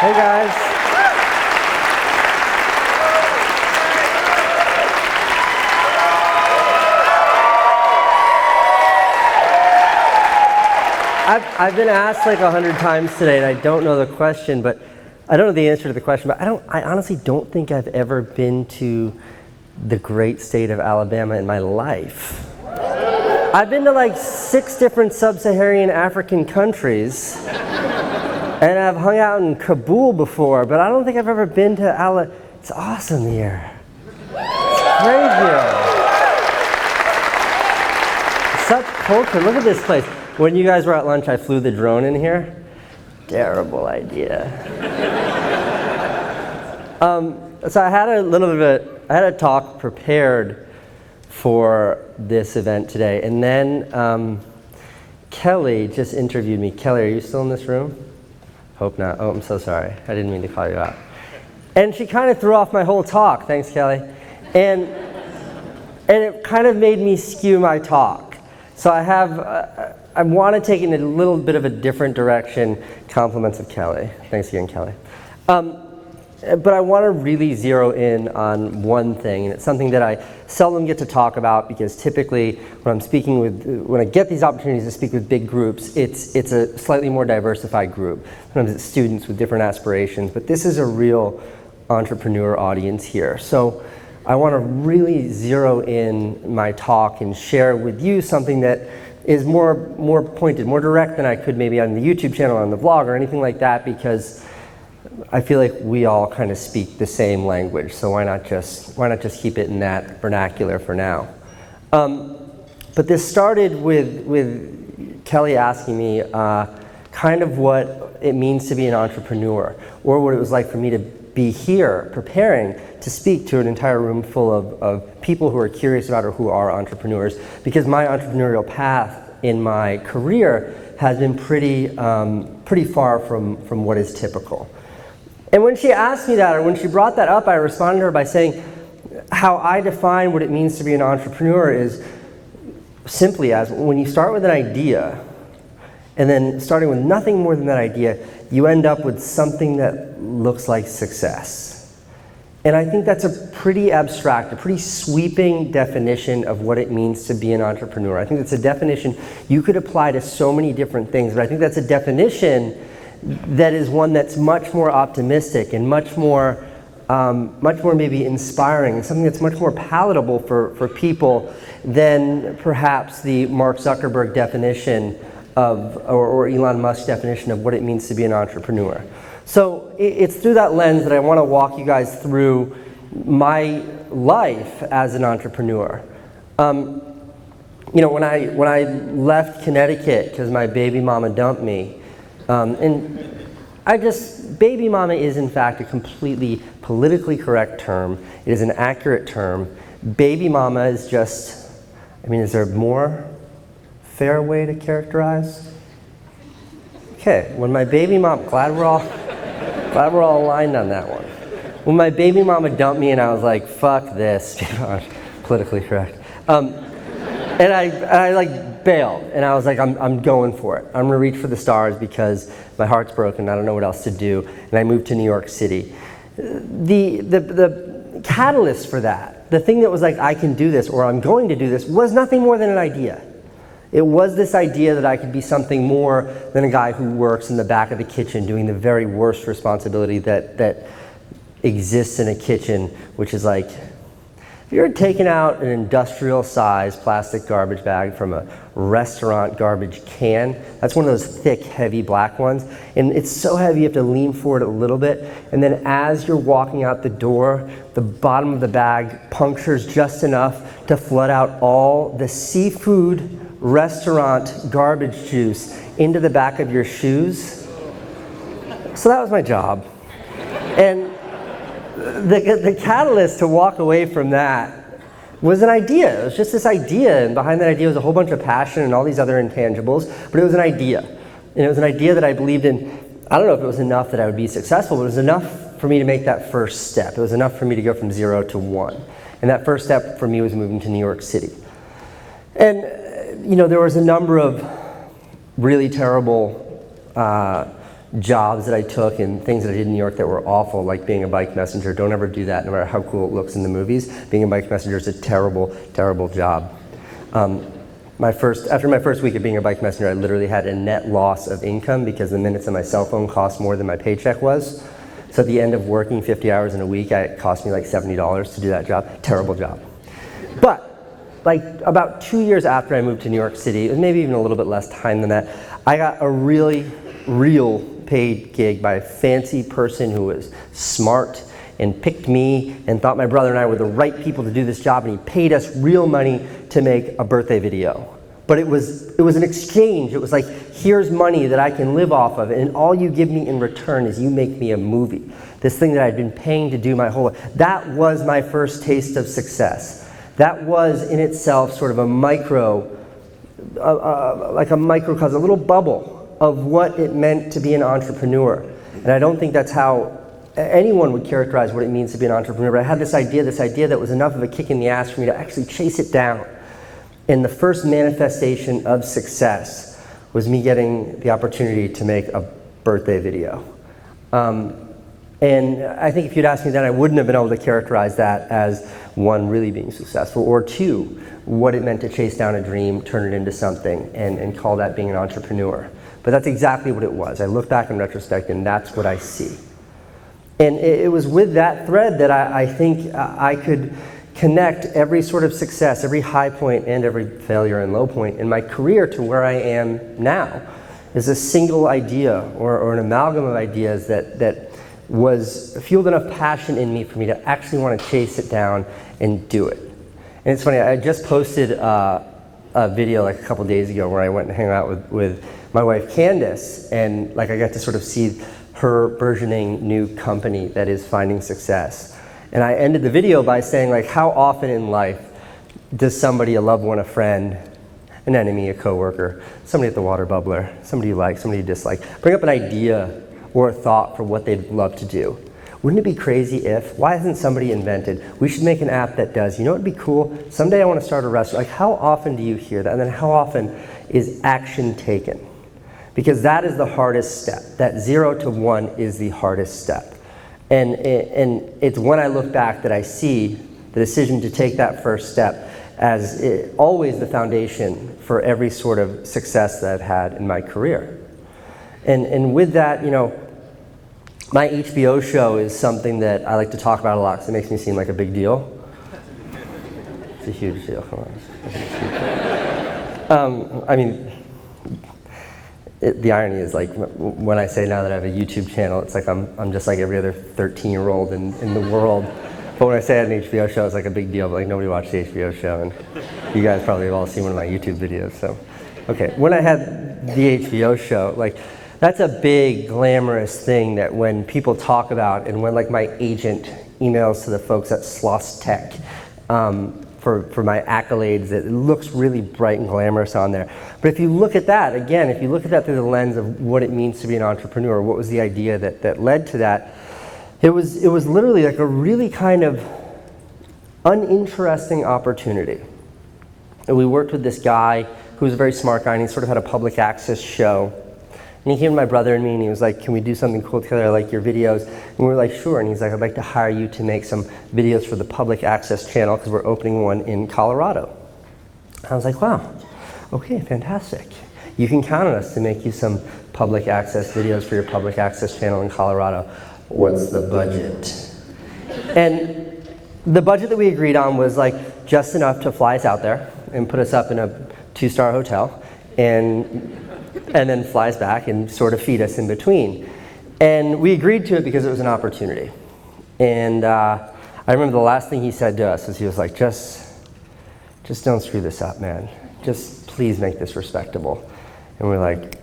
Hey guys. I've been asked like 100 times today, and I don't know the question, but I don't know the answer to the question, but I honestly don't think I've ever been to the great state of Alabama in my life. I've been to like 6 different sub-Saharan African countries, and I've hung out in Kabul before, but I don't think I've ever been to Alabama. It's awesome here. It's great here. Such culture. Look at this place. When you guys were at lunch, I flew the drone in here. Terrible idea. So I had a talk prepared for this event today, and then Kelly just interviewed me. Kelly, are you still in this room? Hope not. Oh, I'm so sorry. I didn't mean to call you out. And she kind of threw off my whole talk. Thanks, Kelly. And it kind of made me skew my talk. So I want to take it in a little bit of a different direction. Compliments of Kelly. Thanks again, Kelly. But I want to really zero in on one thing, and it's something that I seldom get to talk about because typically when I get these opportunities to speak with big groups, it's a slightly more diversified group. Sometimes it's students with different aspirations, but this is a real entrepreneur audience here. So I want to really zero in my talk and share with you something that is more pointed, more direct than I could maybe on the YouTube channel, on the vlog, or anything like that, because I feel like we all kind of speak the same language. So why not just keep it in that vernacular for now? But this started with Kelly asking me kind of what it means to be an entrepreneur, or what it was like for me to be here preparing to speak to an entire room full of people who are curious about or who are entrepreneurs, because my entrepreneurial path in my career has been pretty far from what is typical. And when she asked me that, or when she brought that up, I responded to her by saying how I define what it means to be an entrepreneur is simply as when you start with an idea, and then starting with nothing more than that idea, you end up with something that looks like success. And I think that's a pretty abstract, a pretty sweeping definition of what it means to be an entrepreneur. I think that's a definition you could apply to so many different things, but I think that's a definition that is one that's much more optimistic and much more maybe inspiring, and something that's much more palatable for people than perhaps the Mark Zuckerberg definition or Elon Musk's definition of what it means to be an entrepreneur. So it's through that lens that I want to walk you guys through my life as an entrepreneur. When I left Connecticut because my baby mama dumped me, baby mama is in fact a completely politically correct term. It is an accurate term. Baby mama is just, is there a more fair way to characterize? Okay, when my baby mom, glad we're all aligned on that one. When my baby mama dumped me and I was like, fuck this, politically correct. And I like bailed, and I was like, I'm going for it. I'm gonna reach for the stars because my heart's broken. I don't know what else to do, and I moved to New York City. The catalyst for that, the thing that was like, I can do this or I'm going to do this, was nothing more than an idea. It was this idea that I could be something more than a guy who works in the back of the kitchen doing the very worst responsibility that exists in a kitchen, which is like, if you're taking out an industrial-sized plastic garbage bag from a restaurant garbage can, that's one of those thick, heavy black ones, and it's so heavy you have to lean forward a little bit, and then as you're walking out the door, the bottom of the bag punctures just enough to flood out all the seafood restaurant garbage juice into the back of your shoes. So that was my job. And the catalyst to walk away from that was an idea. It was just this idea, and behind that idea was a whole bunch of passion and all these other intangibles, but it was an idea. And it was an idea that I believed in. I don't know if it was enough that I would be successful, but it was enough for me to make that first step. It was enough for me to go from 0 to 1. And that first step for me was moving to New York City. And there was a number of really terrible jobs that I took and things that I did in New York that were awful, like being a bike messenger. Don't ever do that, no matter how cool it looks in the movies. Being a bike messenger is a terrible, terrible job. After my first week of being a bike messenger, I literally had a net loss of income because the minutes on my cell phone cost more than my paycheck was. So at the end of working 50 hours in a week, it cost me like $70 to do that job. Terrible job. But like about 2 years after I moved to New York City, maybe even a little bit less time than that, I got a really real paid gig by a fancy person who was smart and picked me and thought my brother and I were the right people to do this job, and he paid us real money to make a birthday video. But it was an exchange. It was like, here's money that I can live off of, and all you give me in return is you make me a movie. This thing that I'd been paying to do my whole life. That was my first taste of success. That was in itself sort of a like a microcosm, a little bubble of what it meant to be an entrepreneur. And I don't think that's how anyone would characterize what it means to be an entrepreneur, but I had this idea that was enough of a kick in the ass for me to actually chase it down. And the first manifestation of success was me getting the opportunity to make a birthday video. And I think if you'd asked me then, I wouldn't have been able to characterize that as one, really being successful, or two, what it meant to chase down a dream, turn it into something, and call that being an entrepreneur. But that's exactly what it was. I look back in retrospect and that's what I see. And it was with that thread that I think I could connect every sort of success, every high point and every failure and low point in my career to where I am now. Is a single idea or an amalgam of ideas that was fueled enough passion in me for me to actually want to chase it down and do it. And it's funny, I just posted a video like a couple days ago where I went and hung out with my wife Candace, and like I got to sort of see her burgeoning new company that is finding success. And I ended the video by saying, like, how often in life does somebody, a loved one, a friend, an enemy, a coworker, somebody at the water bubbler, somebody you like, somebody you dislike, bring up an idea or a thought for what they'd love to do? Wouldn't it be crazy if, why hasn't somebody invented, we should make an app that does, you know what would be cool? Someday I want to start a restaurant. Like, how often do you hear that? And then how often is action taken? Because that is the hardest step. That 0 to 1 is the hardest step. And it's when I look back that I see the decision to take that first step as always the foundation for every sort of success that I've had in my career. And with that, you know, my HBO show is something that I like to talk about a lot because it makes me seem like a big deal. It's a huge deal. Come on. I mean, the irony is, like, when I say now that I have a YouTube channel, it's like I'm just like every other 13-year-old in the world. But when I say I have an HBO show, it's like a big deal. But like, nobody watched the HBO show, and you guys probably have all seen one of my YouTube videos. So, okay, when I had the HBO show, like, that's a big glamorous thing that when people talk about, and when like my agent emails to the folks at Sloss Tech for my accolades, it looks really bright and glamorous on there. But if you look at that, again, if you look at that through the lens of what it means to be an entrepreneur, what was the idea that led to that, it was literally like a really kind of uninteresting opportunity. And we worked with this guy who was a very smart guy, and he sort of had a public access show. And he came to my brother and me, and he was like, can we do something cool together? I like your videos. And we were like, sure. And he's like, I'd like to hire you to make some videos for the public access channel because we're opening one in Colorado. I was like, wow, okay, fantastic. You can count on us to make you some public access videos for your public access channel in Colorado. What's the budget? And the budget that we agreed on was like just enough to fly us out there and put us up in a 2-star hotel and then flies back and sort of feed us in between. And we agreed to it because it was an opportunity. And I remember the last thing he said to us was, he was like, just don't screw this up, man. Just please make this respectable. And we're like,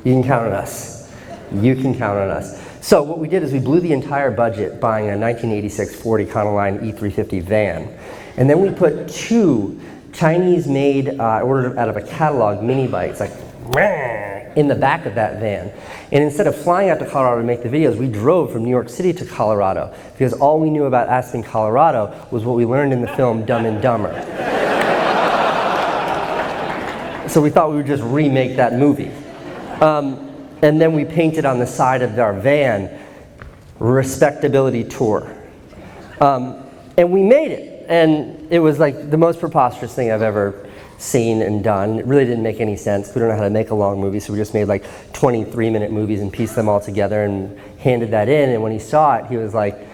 you can count on us. You can count on us. So what we did is we blew the entire budget buying a 1986 Ford Econoline E350 van. And then we put 2 Chinese-made, ordered out of a catalog, mini bikes, like in the back of that van. And instead of flying out to Colorado to make the videos, we drove from New York City to Colorado because all we knew about Aspen, Colorado was what we learned in the film Dumb and Dumber. So we thought we would just remake that movie. And then we painted on the side of our van, Respectability Tour. And we made it. And it was like the most preposterous thing I've ever seen and done. It really didn't make any sense. We don't know how to make a long movie, so we just made like 23-minute movies and pieced them all together and handed that in. And when he saw it, he was like,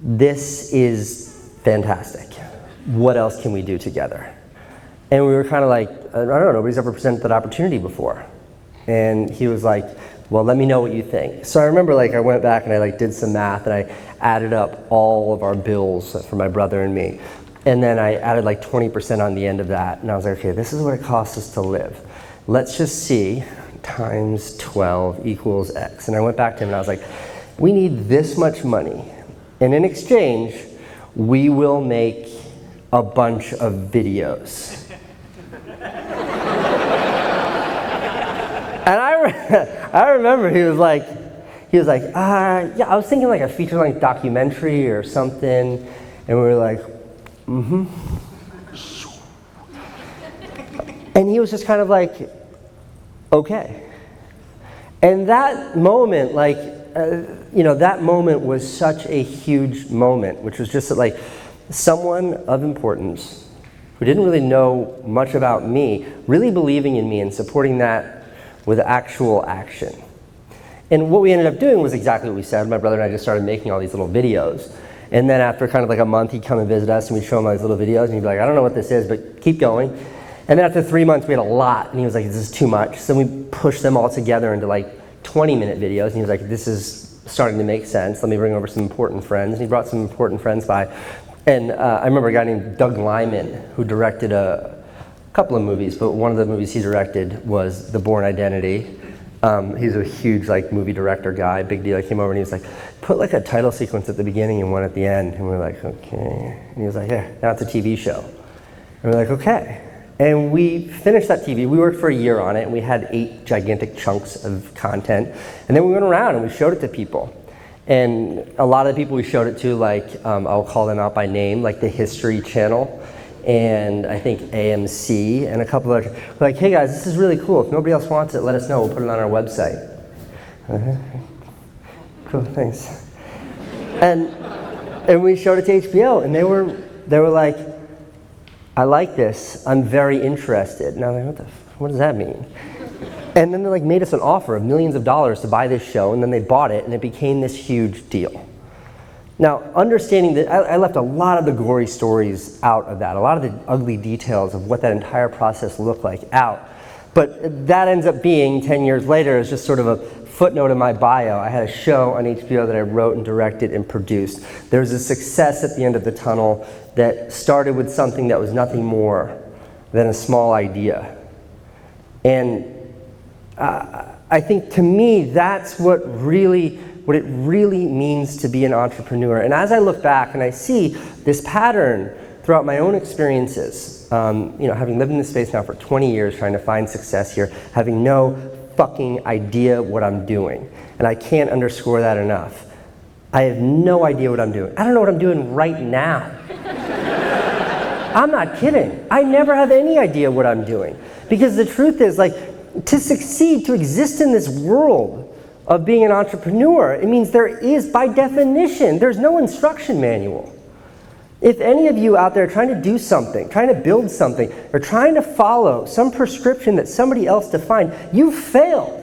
this is fantastic. What else can we do together? And we were kind of like, I don't know, nobody's ever presented that opportunity before. And he was like, well, let me know what you think. So I remember like I went back and I like did some math and I added up all of our bills for my brother and me. And then I added like 20% on the end of that. And I was like, okay, this is what it costs us to live. Let's just see, times 12 equals X. And I went back to him and I was like, we need this much money. And in exchange, we will make a bunch of videos. And I remember he was like, yeah, I was thinking like a feature-length documentary or something. And we were like, mm-hmm. And he was just kind of like, okay. And that moment, like, that moment was such a huge moment, which was just that, like, someone of importance who didn't really know much about me, really believing in me and supporting that with actual action. And what we ended up doing was exactly what we said. My brother and I just started making all these little videos. And then after kind of like a month, he'd come and visit us and we'd show him all these little videos and he'd be like, I don't know what this is, but keep going. And then after 3 months, we had a lot and he was like, this is too much. So we pushed them all together into like 20-minute videos and he was like, this is starting to make sense. Let me bring over some important friends. And he brought some important friends by. And I remember a guy named Doug Lyman who directed a couple of movies, but one of the movies he directed was the Bourne Identity. He's a huge like movie director guy, big deal. He came over and he was like, put like a title sequence at the beginning and one at the end. And we were like, okay. And he was like, yeah, now it's a TV show. And we're like, okay. And we finished that TV. We worked for a year on it and we had 8 gigantic chunks of content. And then we went around and we showed it to people. And a lot of the people we showed it to, like, I'll call them out by name, like the History Channel. And I think AMC and a couple of others. We're like, hey guys, this is really cool. If nobody else wants it, let us know. We'll put it on our website. Cool, thanks. And we showed it to HBO, and they were like, I like this. I'm very interested. And I was like, what does that mean? And then they like made us an offer of millions of dollars to buy this show, and then they bought it, and it became this huge deal. Now, understanding that, I left a lot of the gory stories out of that, a lot of the ugly details of what that entire process looked like out. But that ends up being, 10 years later, is just sort of a footnote in my bio. I had a show on HBO that I wrote and directed and produced. There was a success at the end of the tunnel that started with something that was nothing more than a small idea. And I think to me, that's what it really means to be an entrepreneur. And as I look back and I see this pattern throughout my own experiences, having lived in this space now for 20 years trying to find success here, having no fucking idea what I'm doing. And I can't underscore that enough. I have no idea what I'm doing. I don't know what I'm doing right now. I'm not kidding. I never have any idea what I'm doing. Because the truth is, like, to succeed, to exist in this world of being an entrepreneur, it means there is, by definition, there's no instruction manual. If any of you out there trying to do something, trying to build something, or trying to follow some prescription that somebody else defined, you failed.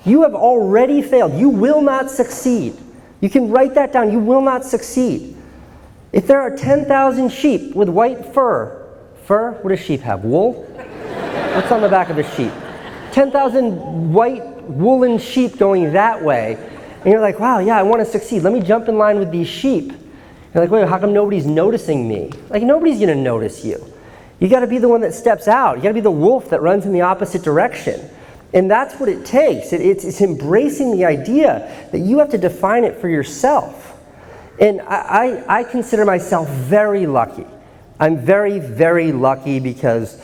You have already failed. You will not succeed. You can write that down. You will not succeed. If there are 10,000 sheep with white fur, what does sheep have? Wool? What's on the back of a sheep? 10,000 white woolen sheep going that way, and you're like, wow, yeah, I want to succeed. Let me jump in line with these sheep. You're like, wait, how come nobody's noticing me? Like, nobody's going to notice you. You got to be the one that steps out. You got to be the wolf that runs in the opposite direction. And that's what it takes. It's embracing the idea that you have to define it for yourself. And I consider myself very lucky. I'm very, very lucky because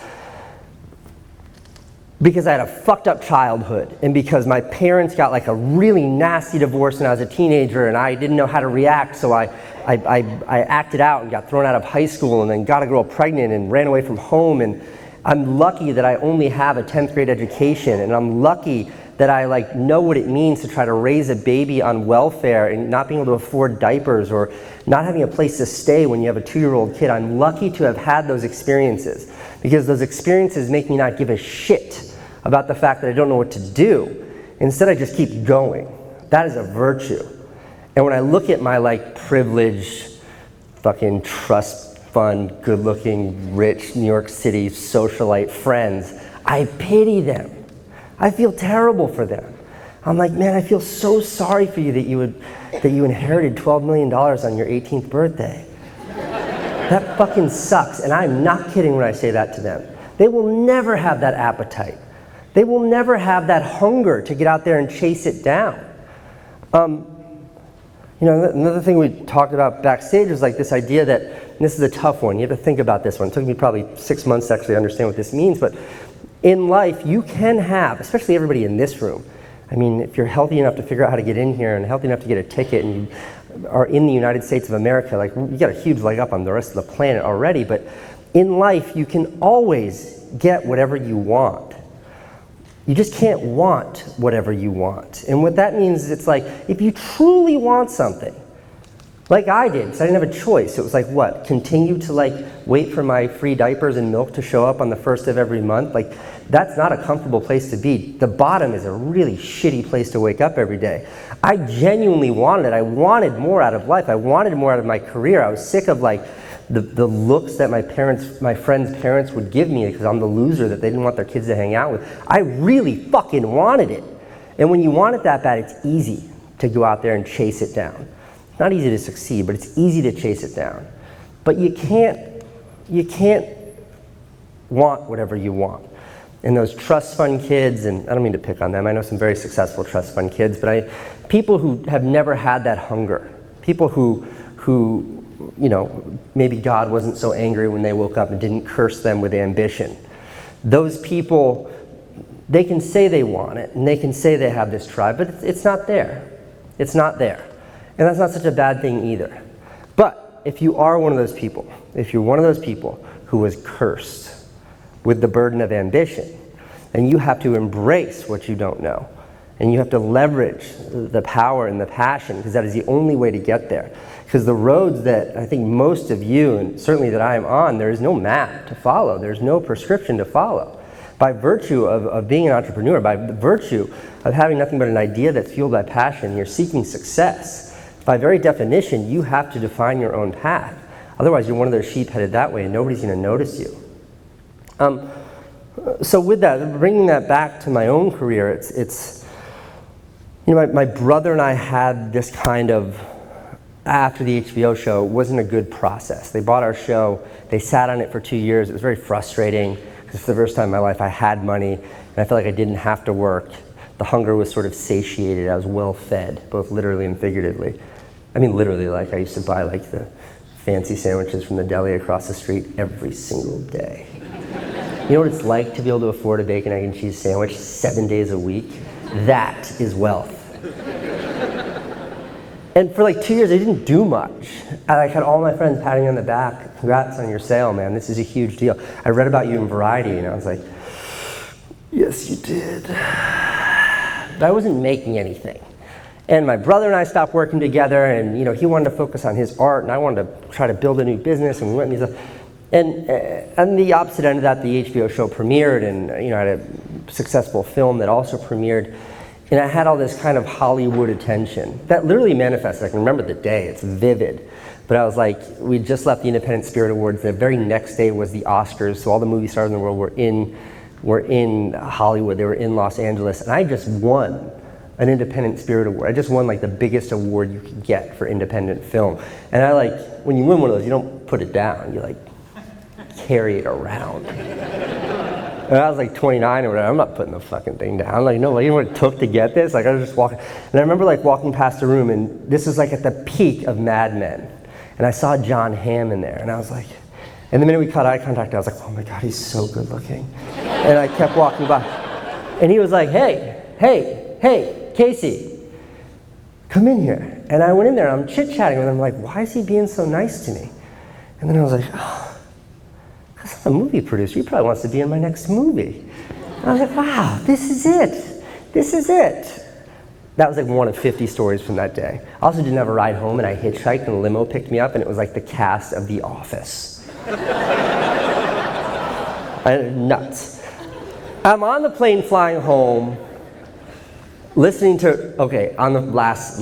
I had a fucked up childhood, and because my parents got like a really nasty divorce when I was a teenager and I didn't know how to react, so I acted out and got thrown out of high school and then got a girl pregnant and ran away from home, and I'm lucky that I only have a 10th grade education, and I'm lucky that I like know what it means to try to raise a baby on welfare and not being able to afford diapers or not having a place to stay when you have a 2-year-old kid. I'm lucky to have had those experiences, because those experiences make me not give a shit about the fact that I don't know what to do. Instead, I just keep going. That is a virtue. And when I look at my like privileged, fucking trust fund, good-looking, rich New York City socialite friends, I pity them. I feel terrible for them. I'm like, man, I feel so sorry for you that you inherited $12 million on your 18th birthday. That fucking sucks, and I'm not kidding when I say that to them. They will never have that appetite. They will never have that hunger to get out there and chase it down. You know, another thing we talked about backstage was like this idea that, and this is a tough one, you have to think about this one. It took me probably 6 months to actually understand what this means, but in life you can have, especially everybody in this room, I mean, if you're healthy enough to figure out how to get in here and healthy enough to get a ticket and you are in the United States of America, like you got a huge leg up on the rest of the planet already, but in life you can always get whatever you want. You just can't want whatever you want. And what that means is it's like, if you truly want something, like I did, because I didn't have a choice. It was like, what, continue to like wait for my free diapers and milk to show up on the first of every month? Like, that's not a comfortable place to be. The bottom is a really shitty place to wake up every day. I genuinely wanted it. I wanted more out of life. I wanted more out of my career. I was sick of like the looks that my friends' parents would give me because I'm the loser that they didn't want their kids to hang out with. I really fucking wanted it. And when you want it that bad, it's easy to go out there and chase it down. It's not easy to succeed, but it's easy to chase it down. But you can't want whatever you want. And those trust fund kids, and I don't mean to pick on them, I know some very successful trust fund kids, but people who have never had that hunger, people who you know, maybe God wasn't so angry when they woke up and didn't curse them with ambition. Those people, they can say they want it, and they can say they have this drive, but it's not there. It's not there. And that's not such a bad thing either. But if you are one of those people, if you're one of those people who was cursed with the burden of ambition, then you have to embrace what you don't know. And you have to leverage the power and the passion, because that is the only way to get there. Because the roads that I think most of you, and certainly that I am on, there is no map to follow. There's no prescription to follow. By virtue of being an entrepreneur, by virtue of having nothing but an idea that's fueled by passion, you're seeking success. By very definition, you have to define your own path. Otherwise, you're one of those sheep headed that way, and nobody's going to notice you. So with that, bringing that back to my own career, it's you know, my brother and I had this kind of, after the HBO show, it wasn't a good process. They bought our show, they sat on it for 2 years. It was very frustrating, because for the first time in my life I had money, and I felt like I didn't have to work. The hunger was sort of satiated. I was well fed, both literally and figuratively. I mean literally, like I used to buy like the fancy sandwiches from the deli across the street every single day. You know what it's like to be able to afford a bacon, egg, and cheese sandwich 7 days a week? That is wealth. And for like 2 years, I didn't do much. I had all my friends patting me on the back. Congrats on your sale, man. This is a huge deal. I read about you in Variety, and I was like, yes, you did. But I wasn't making anything. And my brother and I stopped working together, and you know, he wanted to focus on his art, and I wanted to try to build a new business, and we went and stuff. And on the opposite end of that, the HBO show premiered, and you know, I had a successful film that also premiered. And I had all this kind of Hollywood attention that literally manifested. I can remember the day, it's vivid. But I was like, we just left the Independent Spirit Awards. The very next day was the Oscars, so all the movie stars in the world were in Hollywood, they were in Los Angeles, and I just won an Independent Spirit Award. I just won like the biggest award you could get for independent film. And I like, when you win one of those, you don't put it down, you like carry it around. And I was like 29 or whatever, I'm not putting the fucking thing down. Like, no, you know what it took to get this? Like, I was just walking. And I remember like walking past the room, and this was like at the peak of Mad Men. And I saw John Hamm in there, and I was like, and the minute we caught eye contact, I was like, oh my God, he's so good looking. And I kept walking by. And he was like, hey, Casey, come in here. And I went in there, and I'm chit-chatting with him, like, why is he being so nice to me? And then I was like, oh, "That's a movie producer. He probably wants to be in my next movie." And I was like, wow, this is it. This is it. That was like one of 50 stories from that day. I also didn't have a ride home, and I hitchhiked, and a limo picked me up, and it was like the cast of The Office. Nuts. I'm on the plane flying home, listening to, okay, on the last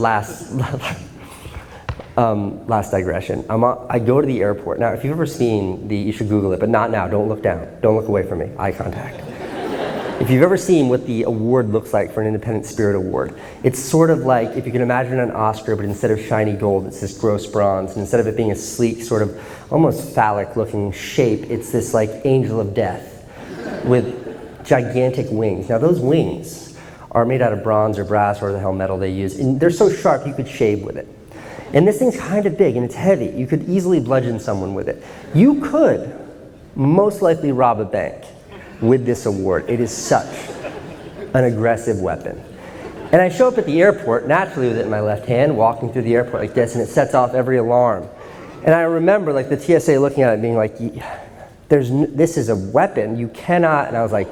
digression. I go to the airport. Now, if you've ever seen you should Google it, but not now. Don't look down. Don't look away from me. Eye contact. If you've ever seen what the award looks like for an Independent Spirit Award, it's sort of like if you can imagine an Oscar, but instead of shiny gold, it's this gross bronze, and instead of it being a sleek, sort of almost phallic-looking shape, it's this like angel of death with gigantic wings. Now, those wings are made out of bronze or brass or the hell metal they use, and they're so sharp you could shave with it. And this thing's kind of big and it's heavy. You could easily bludgeon someone with it. You could most likely rob a bank with this award. It is such an aggressive weapon. And I show up at the airport, naturally with it in my left hand, walking through the airport like this, and it sets off every alarm. And I remember like the TSA looking at it being like, this is a weapon, you cannot, and I was like,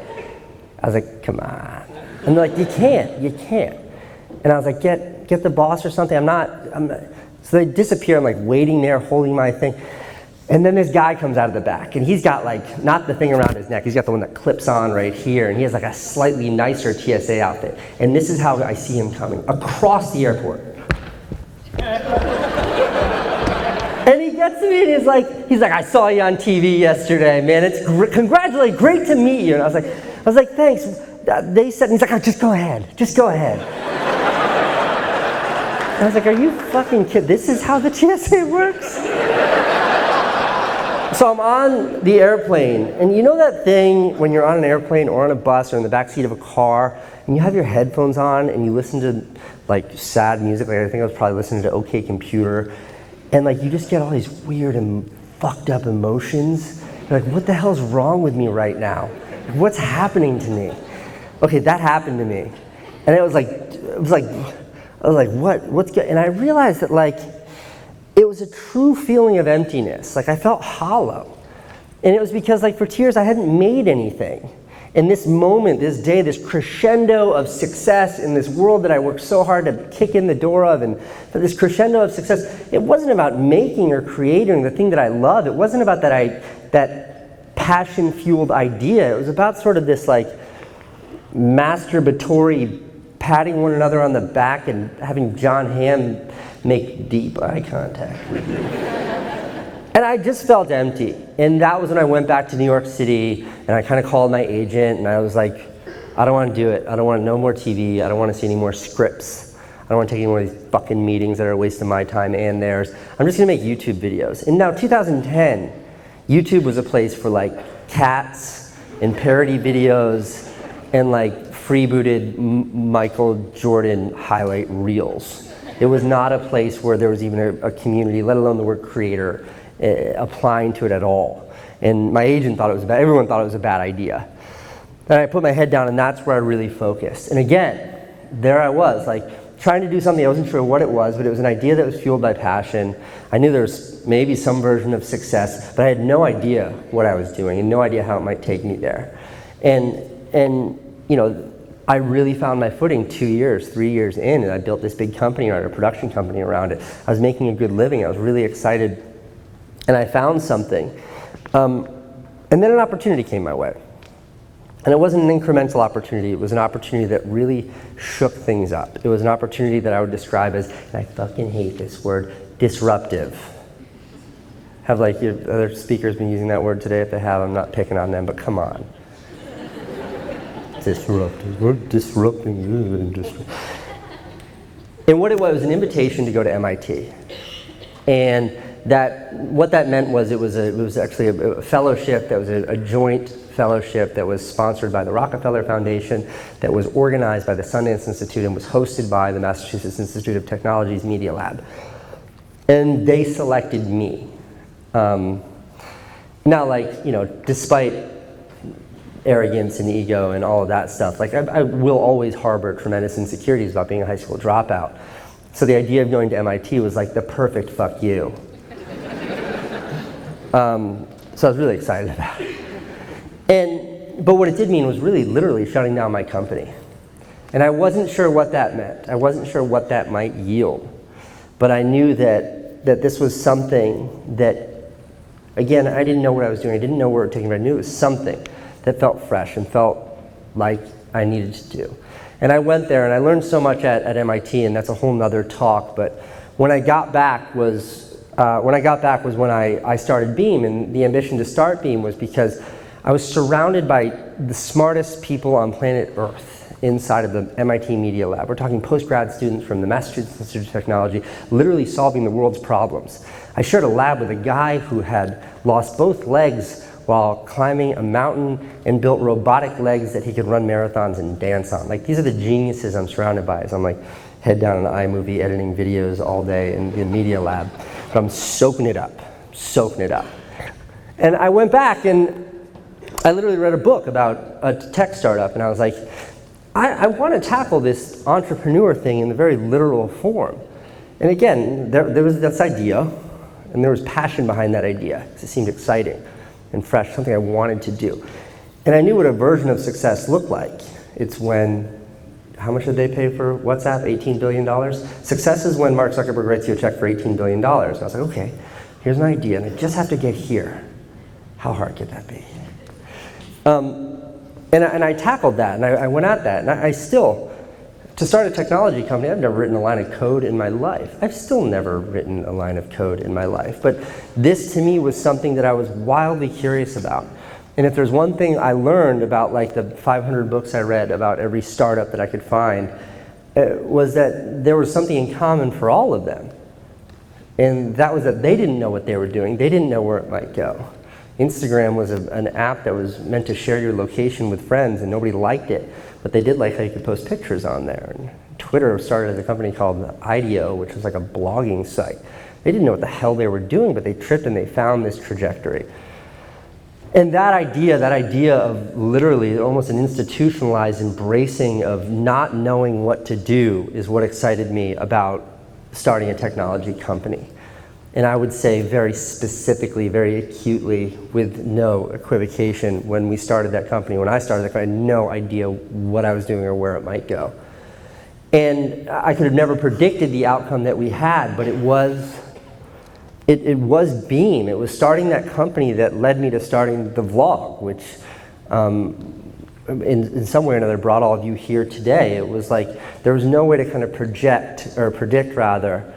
come on. And they're like, you can't. And I was like, get the boss or something, I'm not. So they disappear, I'm like waiting there, holding my thing. And then this guy comes out of the back, and he's got like, not the thing around his neck, he's got the one that clips on right here, and he has like a slightly nicer TSA outfit. And this is how I see him coming, across the airport. And he gets to me and he's like, I saw you on TV yesterday, man, it's great to meet you. And I was like, thanks. They said, and he's like, oh, just go ahead. And I was like, are you fucking kidding? This is how the TSA works? So I'm on the airplane, and you know that thing when you're on an airplane or on a bus or in the backseat of a car, and you have your headphones on and you listen to like sad music, like I think I was probably listening to OK Computer, and like you just get all these weird and fucked up emotions. You're like, what the hell's wrong with me right now? What's happening to me? Okay, that happened to me. And I was like, what's good? And I realized that like, it was a true feeling of emptiness. Like I felt hollow. And it was because like for years I hadn't made anything. And this moment, this day, this crescendo of success in this world that I worked so hard to kick in the door of, and this crescendo of success, it wasn't about making or creating the thing that I love. It wasn't about that passion-fueled idea. It was about sort of this like masturbatory patting one another on the back and having John Hamm make deep eye contact with me. And I just felt empty. And that was when I went back to New York City, and I kind of called my agent, and I was like, I don't want to do it. I don't want no more TV. I don't want to see any more scripts. I don't want to take any more of these fucking meetings that are wasting my time and theirs. I'm just going to make YouTube videos. And now 2010, YouTube was a place for like cats and parody videos and like freebooted Michael Jordan highlight reels. It was not a place where there was even a community, let alone the word creator, applying to it at all. And my agent thought it was bad. Everyone thought it was a bad idea. And I put my head down, and that's where I really focused. And again, there I was, like trying to do something. I wasn't sure what it was, but it was an idea that was fueled by passion. I knew there was maybe some version of success, but I had no idea what I was doing and no idea how it might take me there. And you know, I really found my footing 2 years, 3 years in, and I built this big company around it, a production company around it. I was making a good living. I was really excited, and I found something. And then an opportunity came my way. And it wasn't an incremental opportunity. It was an opportunity that really shook things up. It was an opportunity that I would describe as, and I fucking hate this word, disruptive. Have like your other speakers been using that word today? If they have, I'm not picking on them, but come on. Disruptive. We're disrupting you. And what it was an invitation to go to MIT. And what that meant was it was actually a fellowship that was a joint fellowship that was sponsored by the Rockefeller Foundation, that was organized by the Sundance Institute, and was hosted by the Massachusetts Institute of Technology's Media Lab. And they selected me. Now, like, you know, despite arrogance and ego and all of that stuff, like I will always harbor tremendous insecurities about being a high school dropout. So the idea of going to MIT was like the perfect fuck you. So I was really excited about it. But what it did mean was really literally shutting down my company. And I wasn't sure what that meant. I wasn't sure what that might yield. But I knew that this was something that, again, I didn't know what I was doing. I didn't know where it was taking me. I knew it was something that felt fresh and felt like I needed to do. And I went there and I learned so much at MIT, and that's a whole nother talk. But when I got back was when I started Beme, and the ambition to start Beme was because I was surrounded by the smartest people on planet Earth inside of the MIT Media Lab. We're talking postgrad students from the Massachusetts Institute of Technology, literally solving the world's problems. I shared a lab with a guy who had lost both legs while climbing a mountain and built robotic legs that he could run marathons and dance on. Like, these are the geniuses I'm surrounded by as I'm like head down in iMovie editing videos all day in the Media Lab. But I'm soaking it up. And I went back and I literally read a book about a tech startup, and I was like, I want to tackle this entrepreneur thing in the very literal form. And again, there was this idea, and there was passion behind that idea, because it seemed exciting and fresh, something I wanted to do. And I knew what a version of success looked like. It's when, how much did they pay for WhatsApp? $18 billion? Success is when Mark Zuckerberg writes you a check for $18 billion. And I was like, okay, here's an idea, and I just have to get here. How hard could that be? And I tackled that, and I went at that, and I still, to start a technology company, I've never written a line of code in my life. I've still never written a line of code in my life, but this to me was something that I was wildly curious about. And if there's one thing I learned about like the 500 books I read about every startup that I could find, was that there was something in common for all of them. And that was that they didn't know what they were doing. They didn't know where it might go. Instagram was an app that was meant to share your location with friends, and nobody liked it, but they did like how you could post pictures on there. And Twitter started as a company called IDEO, which was like a blogging site. They didn't know what the hell they were doing, but they tripped and they found this trajectory. And that idea of literally almost an institutionalized embracing of not knowing what to do is what excited me about starting a technology company. And I would say very specifically, very acutely, with no equivocation, when we started that company, when I started that company, I had no idea what I was doing or where it might go. And I could have never predicted the outcome that we had, but it was Beme. It was starting that company that led me to starting the vlog, which in some way or another brought all of you here today. It was like there was no way to kind of predict rather,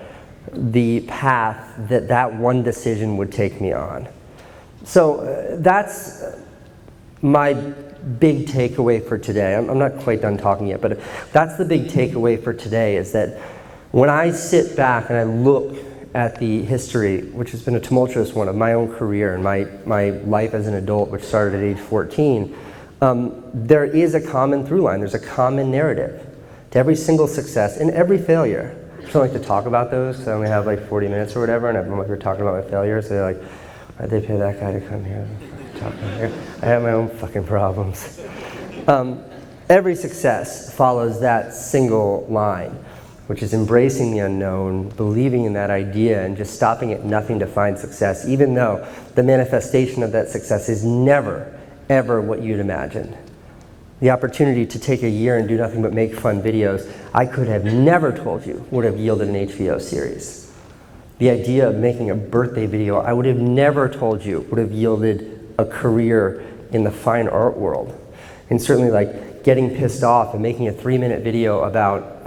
the path that one decision would take me on. So that's my big takeaway for today. I'm not quite done talking yet, but that's the big takeaway for today, is that when I sit back and I look at the history, which has been a tumultuous one, of my own career and my life as an adult, which started at age 14, there is a common through line. There's a common narrative to every single success and every failure. I don't like to talk about those because I only have like 40 minutes or whatever, and I'm like, we're talking about my failures, so they're like, why'd they pay that guy to come here? I have my own fucking problems. Every success follows that single line, which is embracing the unknown, believing in that idea, and just stopping at nothing to find success, even though the manifestation of that success is never, ever what you'd imagine. The opportunity to take a year and do nothing but make fun videos, I could have never told you would have yielded an HBO series. The idea of making a birthday video, I would have never told you would have yielded a career in the fine art world. And certainly like getting pissed off and making a 3-minute video about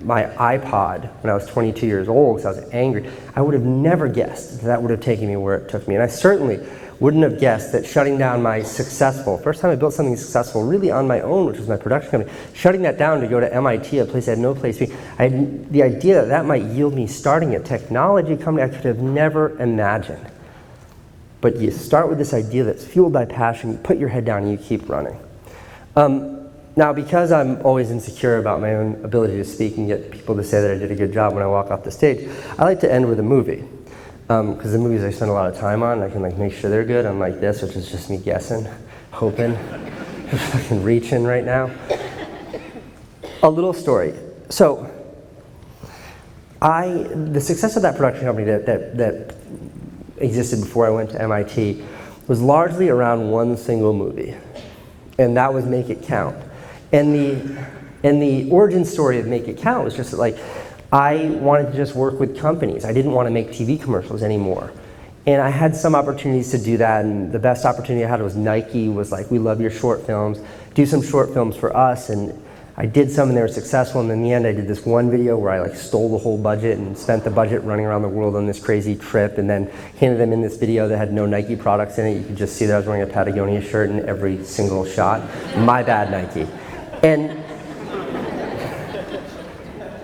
my iPod when I was 22 years old because I was angry. I would have never guessed that would have taken me where it took me. And I certainly wouldn't have guessed that shutting down my first time I built something successful really on my own, which was my production company, shutting that down to go to MIT, a place I had no place to be, I had the idea that might yield me starting a technology company I could have never imagined. But you start with this idea that's fueled by passion, you put your head down and you keep running. Now, because I'm always insecure about my own ability to speak and get people to say that I did a good job when I walk off the stage, I like to end with a movie. Because the movies I spend a lot of time on, I can like make sure they're good, unlike this, which is just me guessing, hoping, fucking reaching right now. A little story. So, the success of that production company that existed before I went to MIT was largely around one single movie, and that was Make It Count. And the origin story of Make It Count was just that, like, I wanted to just work with companies. I didn't want to make TV commercials anymore. And I had some opportunities to do that, and the best opportunity I had was Nike was like, we love your short films, do some short films for us. And I did some and they were successful, and in the end I did this one video where I like stole the whole budget and spent the budget running around the world on this crazy trip, and then handed them in this video that had no Nike products in it. You could just see that I was wearing a Patagonia shirt in every single shot. My bad, Nike. And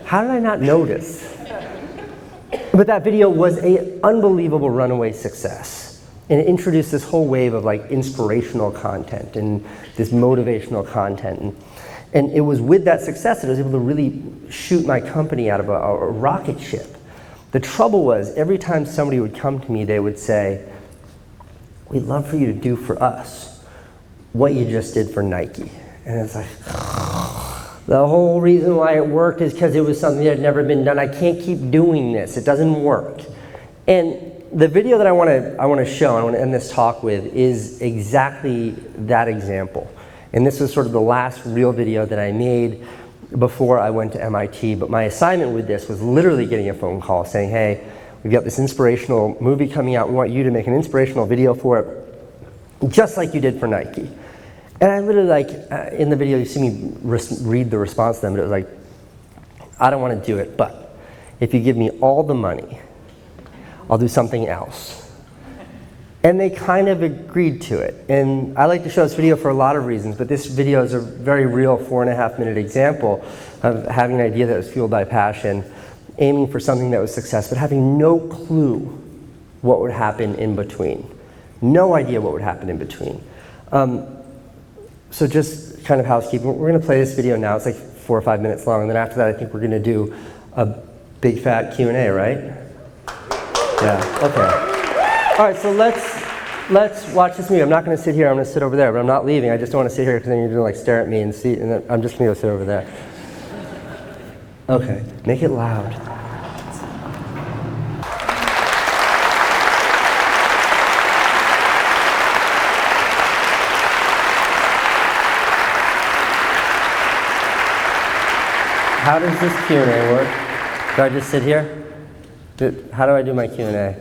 how did I not notice? But that video was an unbelievable runaway success. And it introduced this whole wave of like inspirational content and this motivational content. And it was with that success that I was able to really shoot my company out of a rocket ship. The trouble was, every time somebody would come to me, they would say, we'd love for you to do for us what you just did for Nike. And it's like, the whole reason why it worked is because it was something that had never been done. I can't keep doing this. It doesn't work. And the video that I want to show, I want to end this talk with, is exactly that example. And this was sort of the last real video that I made before I went to MIT. But my assignment with this was literally getting a phone call saying, hey, we've got this inspirational movie coming out. We want you to make an inspirational video for it, just like you did for Nike. And I literally, like, in the video, you see me read the response to them, but it was like, I don't want to do it, but if you give me all the money, I'll do something else. And they kind of agreed to it. And I like to show this video for a lot of reasons, but this video is a very real 4.5-minute example of having an idea that was fueled by passion, aiming for something that was success, but having no clue what would happen in between. No idea what would happen in between. So just kind of housekeeping, we're going to play this video now. It's like 4 or 5 minutes long, and then after that I think we're going to do a big fat Q&A, right? Yeah, okay. All right, so let's watch this movie. I'm not going to sit here, I'm going to sit over there, but I'm not leaving. I just don't want to sit here because then you're going to like stare at me and see, and then I'm just going to go sit over there. Okay, make it loud. How does this Q&A work? Do I just sit here? How do I do my Q&A?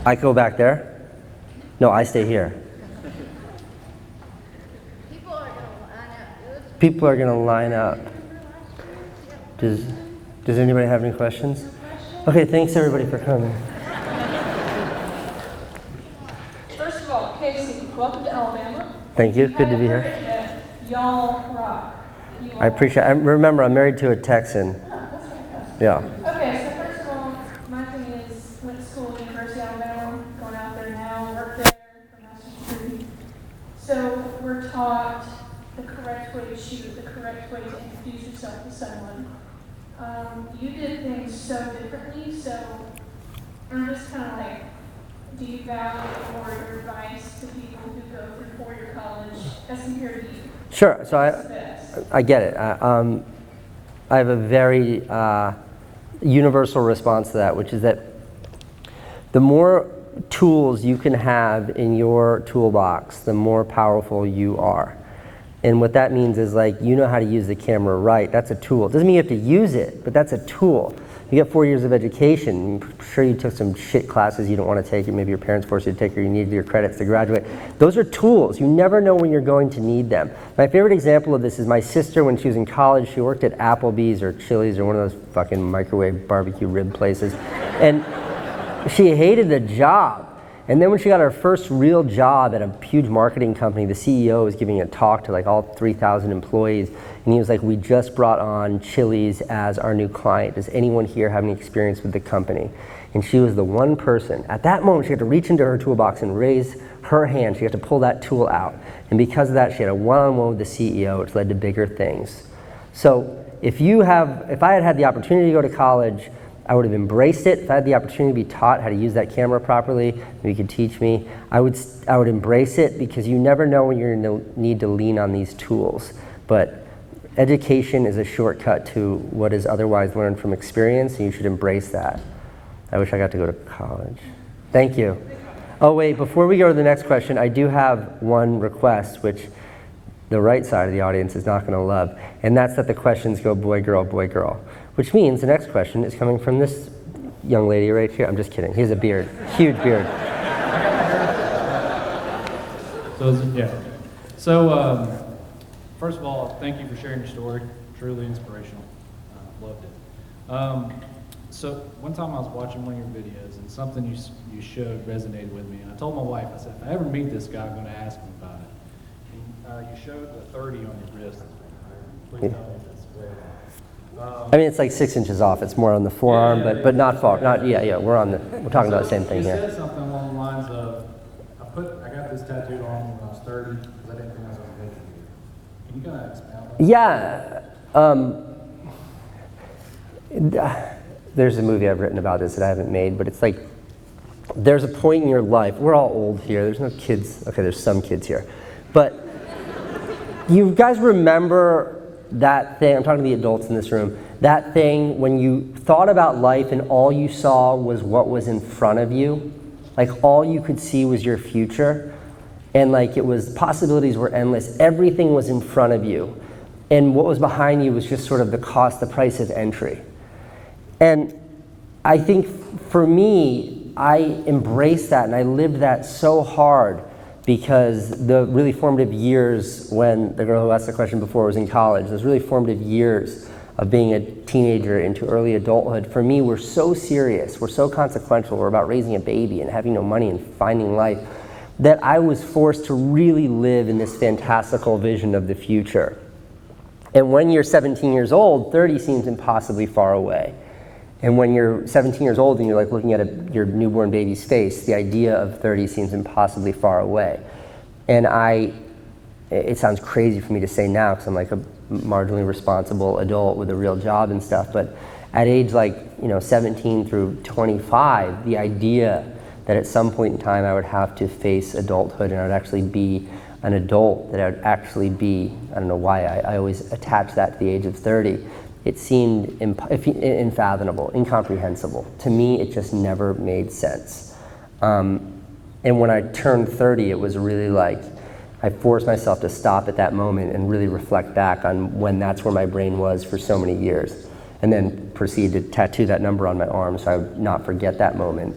I go back there? No, I stay here. People are going to line up. People are going to line up. Does anybody have any questions? Okay, thanks everybody for coming. First of all, Casey, welcome to Alabama. Thank you, good to be here. Y'all rock. I appreciate it. Remember, I'm married to a Texan. Yeah. Okay, so first of all, my thing is, went to school at University of Alabama, going out there now, work there for master's degree. So we're taught the correct way to shoot, the correct way to introduce yourself to someone. You did things so differently, so I'm just kind of like, do you value more your advice to people who go through 4-year college as compared to you? Sure, so I get it. I have a very universal response to that, which is that the more tools you can have in your toolbox, the more powerful you are. And what that means is, like, you know how to use the camera right. That's a tool. It doesn't mean you have to use it, but that's a tool. You get 4 years of education. I'm sure you took some shit classes you don't want to take, or maybe your parents forced you to take, or you needed your credits to graduate. Those are tools. You never know when you're going to need them. My favorite example of this is my sister when she was in college. She worked at Applebee's or Chili's or one of those fucking microwave barbecue rib places. And she hated the job. And then when she got her first real job at a huge marketing company, the CEO was giving a talk to like all 3,000 employees, and he was like, we just brought on Chili's as our new client. Does anyone here have any experience with the company? And she was the one person. At that moment, she had to reach into her toolbox and raise her hand. She had to pull that tool out. And because of that, she had a one-on-one with the CEO, which led to bigger things. So if I had had the opportunity to go to college, I would have embraced it. If I had the opportunity to be taught how to use that camera properly, maybe you could teach me, I would embrace it, because you never know when you're going to need to lean on these tools. But education is a shortcut to what is otherwise learned from experience, and you should embrace that. I wish I got to go to college. Thank you. Oh wait, before we go to the next question, I do have one request, which the right side of the audience is not going to love, and that's that the questions go boy, girl, which means the next question is coming from this young lady right here. I'm just kidding. He has a beard, huge beard. So, first of all, thank you for sharing your story. Truly inspirational. Loved it. So one time I was watching one of your videos and something you showed resonated with me. And I told my wife, I said, if I ever meet this guy, I'm going to ask him about it. And, you showed the 30 on your wrist. Please tell me if that's way. I mean, it's like 6 inches off. It's more on the forearm, but not far. We're talking about the same thing here. You said something along the lines of, I got this tattooed on when I was 30 because I didn't think I was going to make it. Can you kind of expound on that? Yeah. There's a movie I've written about this that I haven't made, but it's like there's a point in your life. We're all old here. There's no kids. Okay, there's some kids here. But you guys remember that thing? I'm talking to the adults in this room. That thing when you thought about life and all you saw was what was in front of you? Like all you could see was your future. And like it was, possibilities were endless. Everything was in front of you. And what was behind you was just sort of the price of entry. And I think for me, I embraced that and I lived that so hard because the really formative years when the girl who asked the question before was in college, those really formative years of being a teenager into early adulthood, for me were so serious, were so consequential, were about raising a baby and having no money and finding life, that I was forced to really live in this fantastical vision of the future. And when you're 17 years old, 30 seems impossibly far away. And when you're 17 years old and you're like looking at your newborn baby's face, the idea of 30 seems impossibly far away. And it sounds crazy for me to say now because I'm like a marginally responsible adult with a real job and stuff, but at age 17 through 25, the idea that at some point in time I would have to face adulthood and I would actually be an adult, that I would actually be, I don't know why I always attach that to the age of 30. It seemed unfathomable, incomprehensible. To me, it just never made sense. And when I turned 30, it was really like, I forced myself to stop at that moment and really reflect back on when that's where my brain was for so many years. And then proceed to tattoo that number on my arm so I would not forget that moment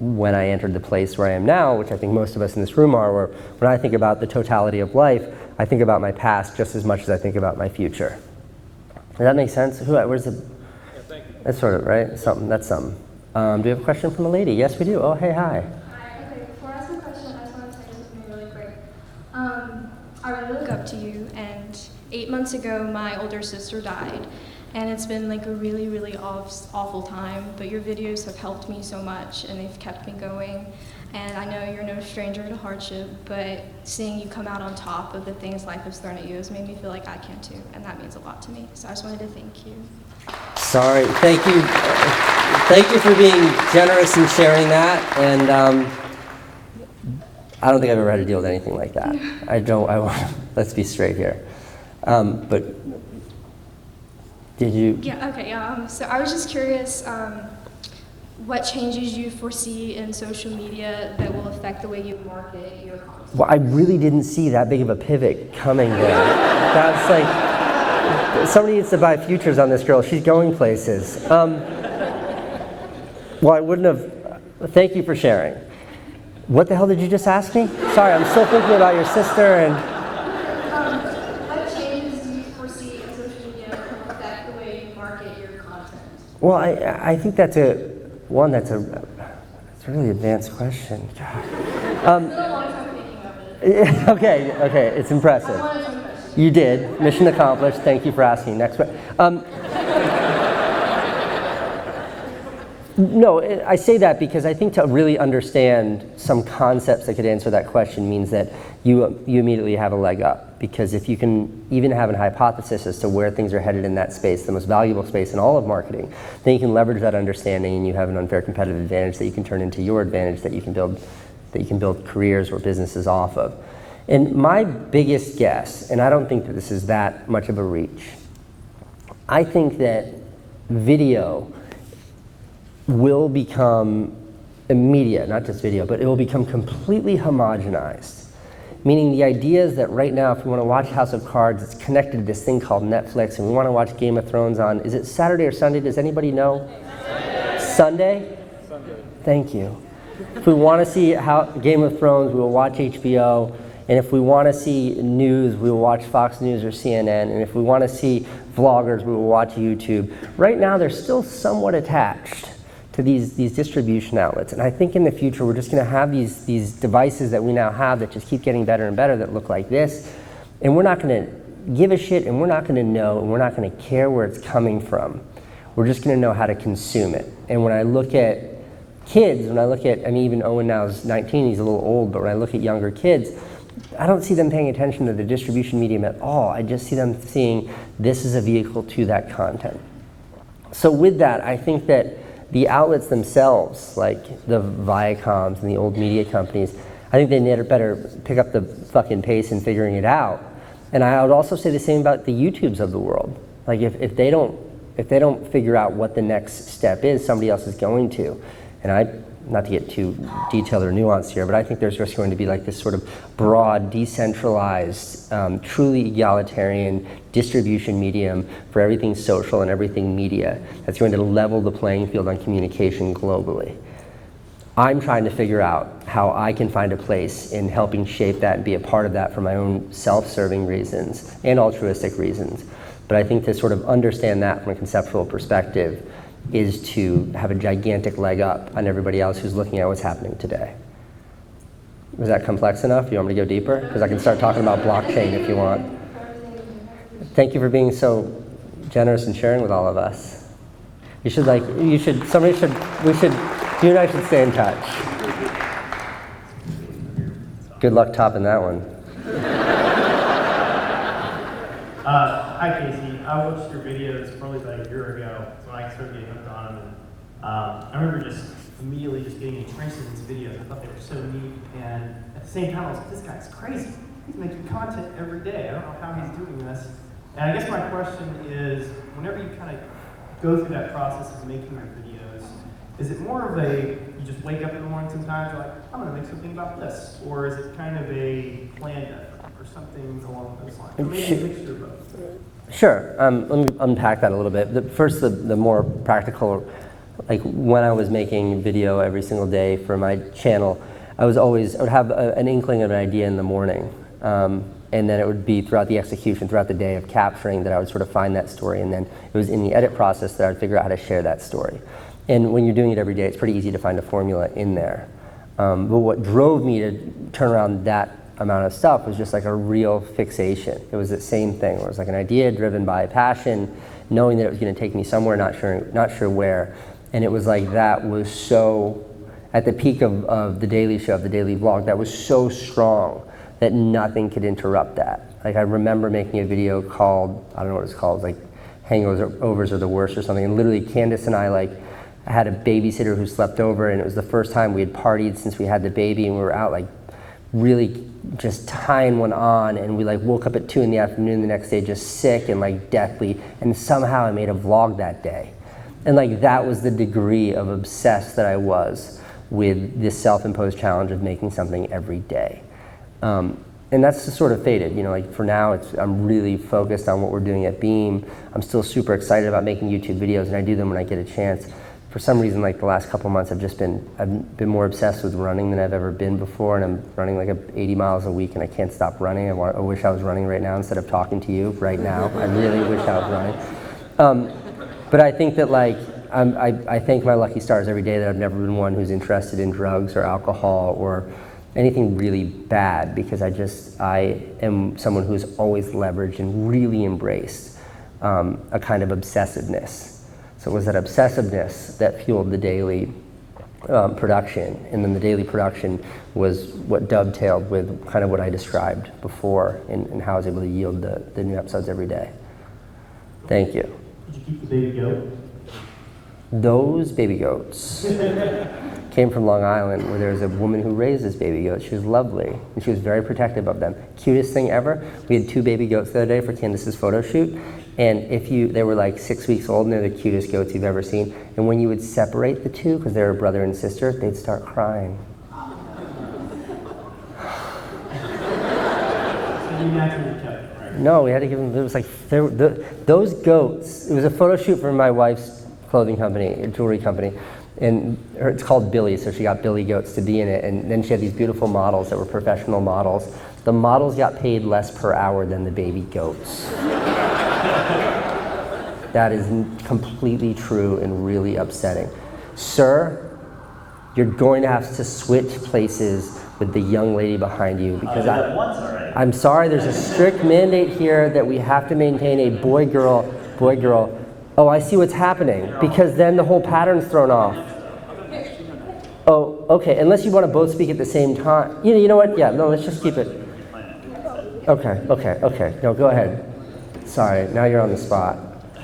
when I entered the place where I am now, which I think most of us in this room are, where when I think about the totality of life, I think about my past just as much as I think about my future. Does that make sense? Where's the? Yeah, thank you. That's sort of, right? That's something. Do we have a question from a lady? Yes, we do. Oh, hey, hi. Hi. Okay, before I ask a question, I just want to tell you something really quick. I really look up to you, and 8 months ago, my older sister died, and it's been like a really, really awful time, but your videos have helped me so much, and they've kept me going. And I know you're no stranger to hardship, but seeing you come out on top of the things life has thrown at you has made me feel like I can too, and that means a lot to me. So I just wanted to thank you. Sorry, thank you. Thank you for being generous and sharing that. And I don't think I've ever had to deal with anything like that. Let's be straight here. But did you? Yeah, okay, so I was just curious, what changes you foresee in social media that will affect the way you market your content? Well, I really didn't see that big of a pivot coming there. That's like, somebody needs to buy futures on this girl. She's going places. Well, I wouldn't have, thank you for sharing. What the hell did you just ask me? Sorry, I'm still thinking about your sister and... What changes do you foresee in social media that will affect the way you market your content? Well, I think that's a really advanced question. God. It's been a long time thinking of it. Okay, it's impressive. I wanted some questions. You did. Mission accomplished. Thank you for asking. Next one. No, I say that because I think to really understand some concepts that could answer that question means that you immediately have a leg up. Because if you can even have a hypothesis as to where things are headed in that space, the most valuable space in all of marketing, then you can leverage that understanding and you have an unfair competitive advantage that you can turn into your advantage that you can build careers or businesses off of. And my biggest guess, and I don't think that this is that much of a reach, I think that video will become media, not just video, but it will become completely homogenized. Meaning the idea is that right now, if we want to watch House of Cards, it's connected to this thing called Netflix, and we want to watch Game of Thrones on, is it Saturday or Sunday? Does anybody know? Sunday? Sunday. Thank you. If we want to see Game of Thrones, we will watch HBO. And if we want to see news, we will watch Fox News or CNN. And if we want to see vloggers, we will watch YouTube. Right now, they're still somewhat attached to these distribution outlets. And I think in the future, we're just going to have these devices that we now have that just keep getting better and better that look like this. And we're not going to give a shit, and we're not going to know, and we're not going to care where it's coming from. We're just going to know how to consume it. And when I look at kids, I mean, even Owen now is 19, he's a little old, but when I look at younger kids, I don't see them paying attention to the distribution medium at all. I just see them seeing this is a vehicle to that content. So with that, I think that the outlets themselves, like the Viacoms and the old media companies, I think they better pick up the fucking pace in figuring it out. And I would also say the same about the YouTubes of the world. Like if they don't figure out what the next step is, somebody else is going to. And not to get too detailed or nuanced here, but I think there's just going to be like this sort of broad, decentralized, truly egalitarian distribution medium for everything social and everything media that's going to level the playing field on communication globally. I'm trying to figure out how I can find a place in helping shape that and be a part of that for my own self-serving reasons and altruistic reasons. But I think to sort of understand that from a conceptual perspective is to have a gigantic leg up on everybody else who's looking at what's happening today. Was that complex enough? You want me to go deeper? Because I can start talking about blockchain if you want. Thank you for being so generous and sharing with all of us. You and I should stay in touch. Good luck topping that one. Hi Casey, I watched your videos probably about a year ago, so I started getting hooked on them. And I remember just immediately just getting entrenched in these videos. I thought they were so neat, and at the same time I was like, this guy's crazy. He's making content every day. I don't know how he's doing this. And I guess my question is, whenever you kind of go through that process of making your videos, is it more of a, you just wake up in the morning sometimes, you're like, I'm going to make something about this? Or is it kind of a planned effort or something along those lines? Or maybe a mixture of both? Sure. Let me unpack that a little bit. First, the more practical, like when I was making video every single day for my channel, I would have an inkling of an idea in the morning. And then it would be throughout the execution, throughout the day of capturing, that I would sort of find that story. And then it was in the edit process that I would figure out how to share that story. And when you're doing it every day, it's pretty easy to find a formula in there. But what drove me to turn around that amount of stuff was just like a real fixation. It was the same thing. It was like an idea driven by passion, knowing that it was going to take me somewhere, not sure where. And it was like that was so, at the peak of the daily show, the daily vlog, that was so strong that nothing could interrupt that. Like I remember making a video called, I don't know what it's called, like hangovers are the worst or something. And literally Candace and I had a babysitter who slept over, and it was the first time we had partied since we had the baby, and we were out like really just tying one on, and we like woke up at 2 PM the next day just sick and like deathly, and somehow I made a vlog that day. And like that was the degree of obsessed that I was with this self-imposed challenge of making something every day. And that's just sort of faded, you know, like for now I'm really focused on what we're doing at Beme. I'm still super excited about making YouTube videos, and I do them when I get a chance. For some reason, like the last couple months, I've been more obsessed with running than I've ever been before, and I'm running like 80 miles a week, and I can't stop running. I wish I was running right now instead of talking to you right now. I really wish I was running. But I think that like, I thank my lucky stars every day that I've never been one who's interested in drugs or alcohol or anything really bad, because I am someone who's always leveraged and really embraced a kind of obsessiveness. So it was that obsessiveness that fueled the daily production, and then the daily production was what dovetailed with kind of what I described before and how I was able to yield the new episodes every day. Thank you. Did you keep the baby goat? Those baby goats came from Long Island, where there was a woman who raised this baby goat. She was lovely, and she was very protective of them. Cutest thing ever. We had 2 baby goats the other day for Candace's photo shoot, and they were like 6 weeks old, and they're the cutest goats you've ever seen. And when you would separate the 2, because they were brother and sister, they'd start crying. No, we had to give them, it was like, those goats, it was a photo shoot for my wife's clothing company, a jewelry company, and it's called Billy, so she got Billy goats to be in it, and then she had these beautiful models that were professional models. The models got paid less per hour than the baby goats. That is completely true and really upsetting. Sir, you're going to have to switch places with the young lady behind you, because I'm sorry, there's a strict mandate here that we have to maintain a boy-girl. Oh, I see what's happening, because then the whole pattern's thrown off. Oh, okay, unless you want to both speak at the same time. You know what? Yeah, no, let's just keep it. Okay. No, go ahead. Sorry, now you're on the spot.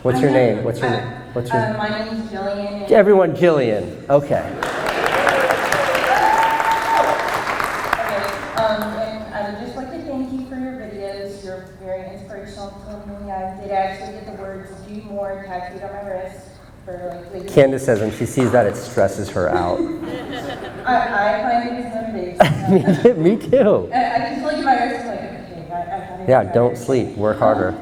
What's your name? My name is Jillian. Everyone, Jillian. Okay. And I would just like to thank you for your videos. You're very inspirational to me. I did actually get the words "do more" tattooed on my wrist for like. Candace says when she sees that, it stresses her out. I find it as motivation. Me too. I just look at my wrist like, okay, I gotta do Yeah, better. don't sleep. Work harder.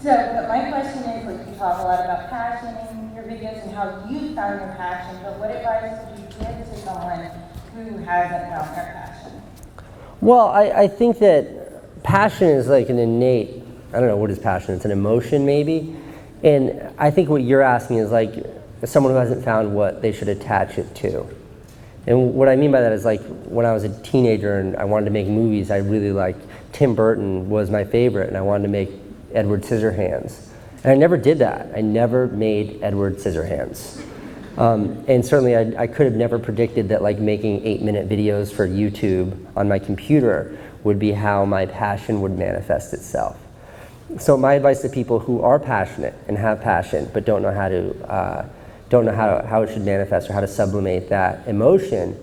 But my question is, like, you talk a lot about passion in your videos and how you found your passion, but what advice would you give to someone who hasn't found their passion? Well, I think that passion is like an innate, I don't know, what is passion? It's an emotion maybe. And I think what you're asking is like someone who hasn't found what they should attach it to. And what I mean by that is like when I was a teenager and I wanted to make movies, I really liked Tim Burton was my favorite, and I wanted to make Edward Scissorhands. And I never did that. I never made Edward Scissorhands. And certainly I could have never predicted that like making 8-minute videos for YouTube on my computer would be how my passion would manifest itself. So my advice to people who are passionate and have passion but don't know how it should manifest or how to sublimate that emotion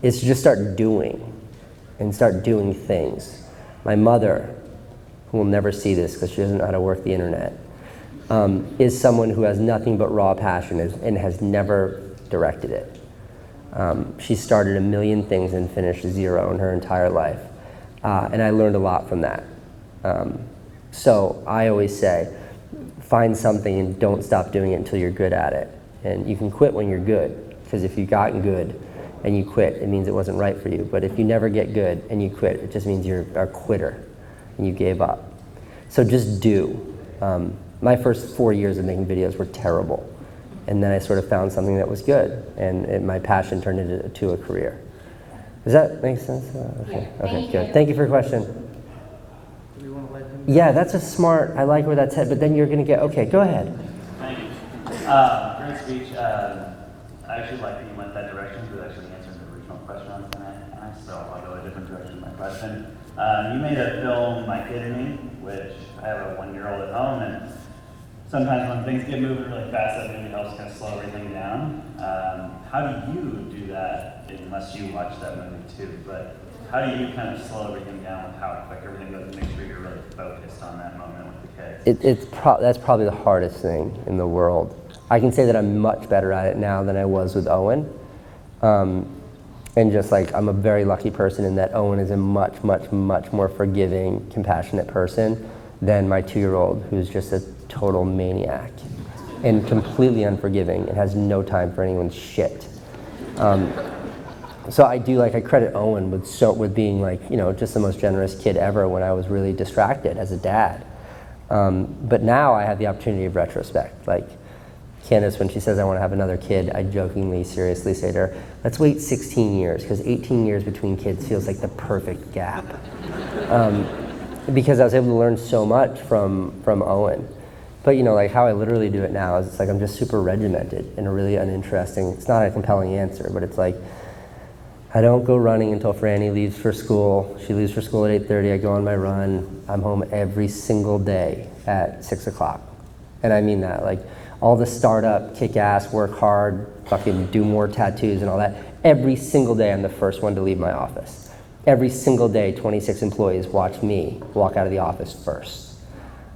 is to just start doing things. My mother, who will never see this because she doesn't know how to work the internet, is someone who has nothing but raw passion and has never directed it. She started a million things and finished 0 in her entire life. And I learned a lot from that. So I always say, find something and don't stop doing it until you're good at it. And you can quit when you're good, because if you've gotten good and you quit, it means it wasn't right for you. But if you never get good and you quit, it just means you're a quitter and you gave up. So just do. My first 4 years of making videos were terrible. And then I sort of found something that was good, and my passion turned into a career. Does that make sense? Okay, Yeah, okay, thank good. you. Thank you for your question. Do we want to let him? Yeah, that's a smart, I like where that's headed, but then you're gonna get, okay, go ahead. Thank you. Great speech. I actually like that you went that direction, because it actually answered the original question I was going to ask, so I'll go a different direction with my question. You made a film, My Kid and Me, which I have a 1-year-old at home, and sometimes when things get moving really fast, that movie helps kind of slow everything down. How do you do that, unless you watch that movie too, but how do you kind of slow everything down with how quick everything goes and make sure you're really focused on that moment with the kids? That's probably the hardest thing in the world. I can say that I'm much better at it now than I was with Owen. And just like, I'm a very lucky person in that Owen is a much, much, much more forgiving, compassionate person than my 2-year-old, who's just a total maniac and completely unforgiving and has no time for anyone's shit. So I credit Owen with being like, just the most generous kid ever when I was really distracted as a dad. But now I have the opportunity of retrospect. Like Candace, when she says I want to have another kid, I jokingly, seriously say to her, let's wait 16 years, because 18 years between kids feels like the perfect gap. Because I was able to learn so much from Owen. But like how I literally do it now is it's like I'm just super regimented in a really uninteresting, it's not a compelling answer, but it's like, I don't go running until Franny leaves for school. She leaves for school at 8:30, I go on my run. I'm home every single day at 6 o'clock. And I mean that, like, all the startup, kick ass, work hard, fucking do more tattoos and all that. Every single day I'm the first one to leave my office. Every single day 26 employees watch me walk out of the office first.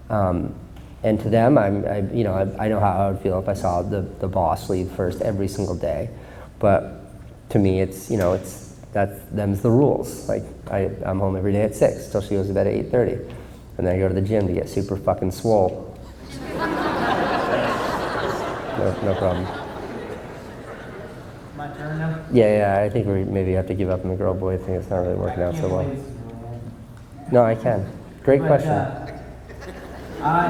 And to them, I know how I would feel if I saw the boss leave first every single day. But to me, them's the rules. Like, I'm home every day at 6 till she goes to bed at 8:30. And then I go to the gym to get super fucking swole. No problem. My turn now? Yeah, I think we maybe have to give up on the girl-boy thing. It's not really working out so well. No, I can. Great question. I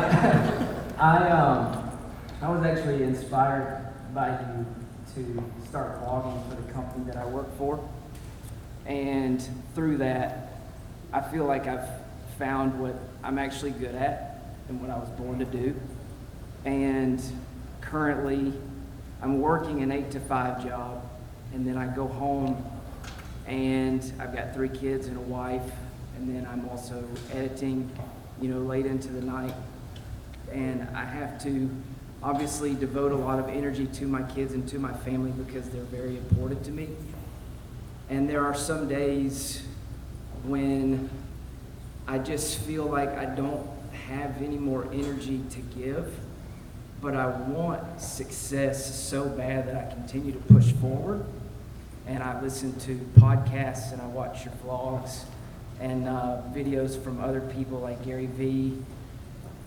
was actually inspired by you to start blogging for the company that I work for. And through that, I feel like I've found what I'm actually good at and what I was born to do. And currently, I'm working an 8-to-5 job, and then I go home and I've got 3 kids and a wife, and then I'm also editing, late into the night. And I have to obviously devote a lot of energy to my kids and to my family because they're very important to me. And there are some days when I just feel like I don't have any more energy to give, but I want success so bad that I continue to push forward. And I listen to podcasts and I watch your vlogs and videos from other people like Gary Vee.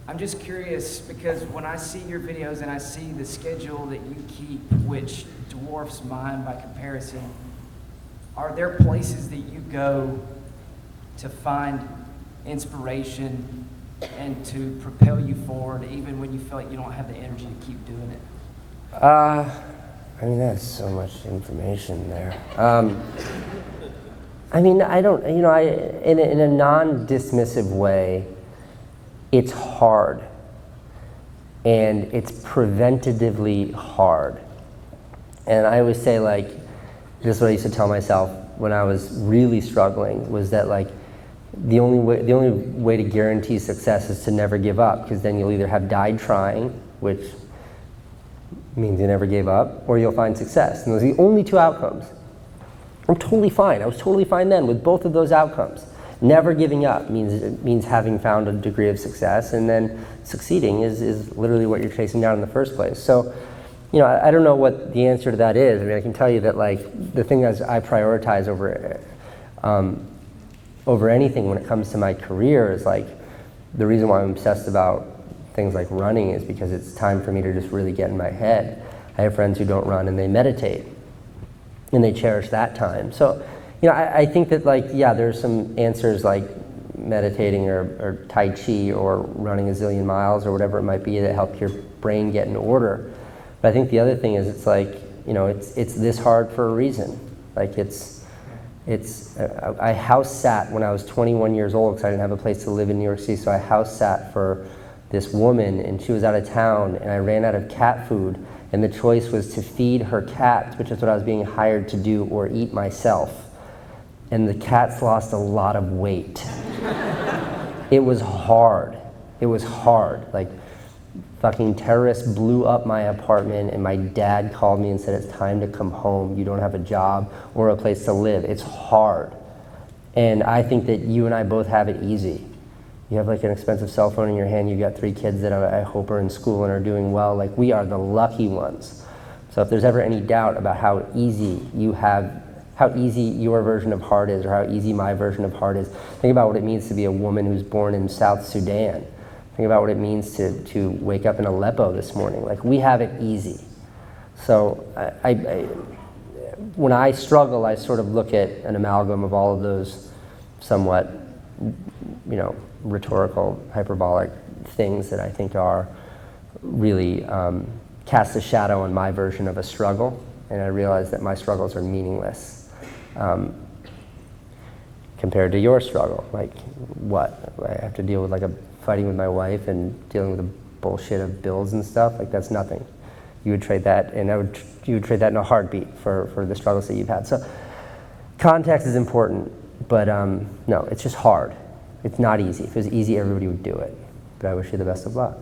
I'm just curious because when I see your videos and I see the schedule that you keep, which dwarfs mine by comparison, are there places that you go to find inspiration and to propel you forward even when you feel like you don't have the energy to keep doing it? That's so much information there. I don't, in a non-dismissive way, it's hard. And it's preventatively hard. And I always say, this is what I used to tell myself when I was really struggling, was that the only way to guarantee success is to never give up, because then you'll either have died trying, which means you never gave up, or you'll find success. And those are the only 2 outcomes. I'm totally fine. I was totally fine then with both of those outcomes. Never giving up means having found a degree of success, and then succeeding is literally what you're chasing down in the first place. So, I don't know what the answer to that is. I can tell you that the thing that I prioritize over anything when it comes to my career is the reason why I'm obsessed about things like running is because it's time for me to just really get in my head. I have friends who don't run and they meditate and they cherish that time. So, I think that there's some answers like meditating or Tai Chi or running a zillion miles or whatever it might be that help your brain get in order. But I think the other thing is it's this hard for a reason. I house sat when I was 21 years old because I didn't have a place to live in New York City, so I house sat for this woman and she was out of town and I ran out of cat food and the choice was to feed her cats, which is what I was being hired to do, or eat myself. And the cats lost a lot of weight. It was hard. Fucking terrorists blew up my apartment and my dad called me and said, it's time to come home. You don't have a job or a place to live. It's hard. And I think that you and I both have it easy. You have an expensive cell phone in your hand. You've got 3 kids that I hope are in school and are doing well. We are the lucky ones. So if there's ever any doubt about how easy your version of hard is or how easy my version of hard is, think about what it means to be a woman who's born in South Sudan. Think about what it means to wake up in Aleppo this morning. We have it easy. So when I struggle, I sort of look at an amalgam of all of those somewhat, rhetorical, hyperbolic things that I think are really cast a shadow on my version of a struggle. And I realize that my struggles are meaningless compared to your struggle. What? I have to deal with fighting with my wife and dealing with the bullshit of bills and stuff. That's nothing. You would trade that, and you would trade that in a heartbeat for the struggles that you've had. So context is important, but no, it's just hard. It's not easy. If it was easy, everybody would do it. But I wish you the best of luck.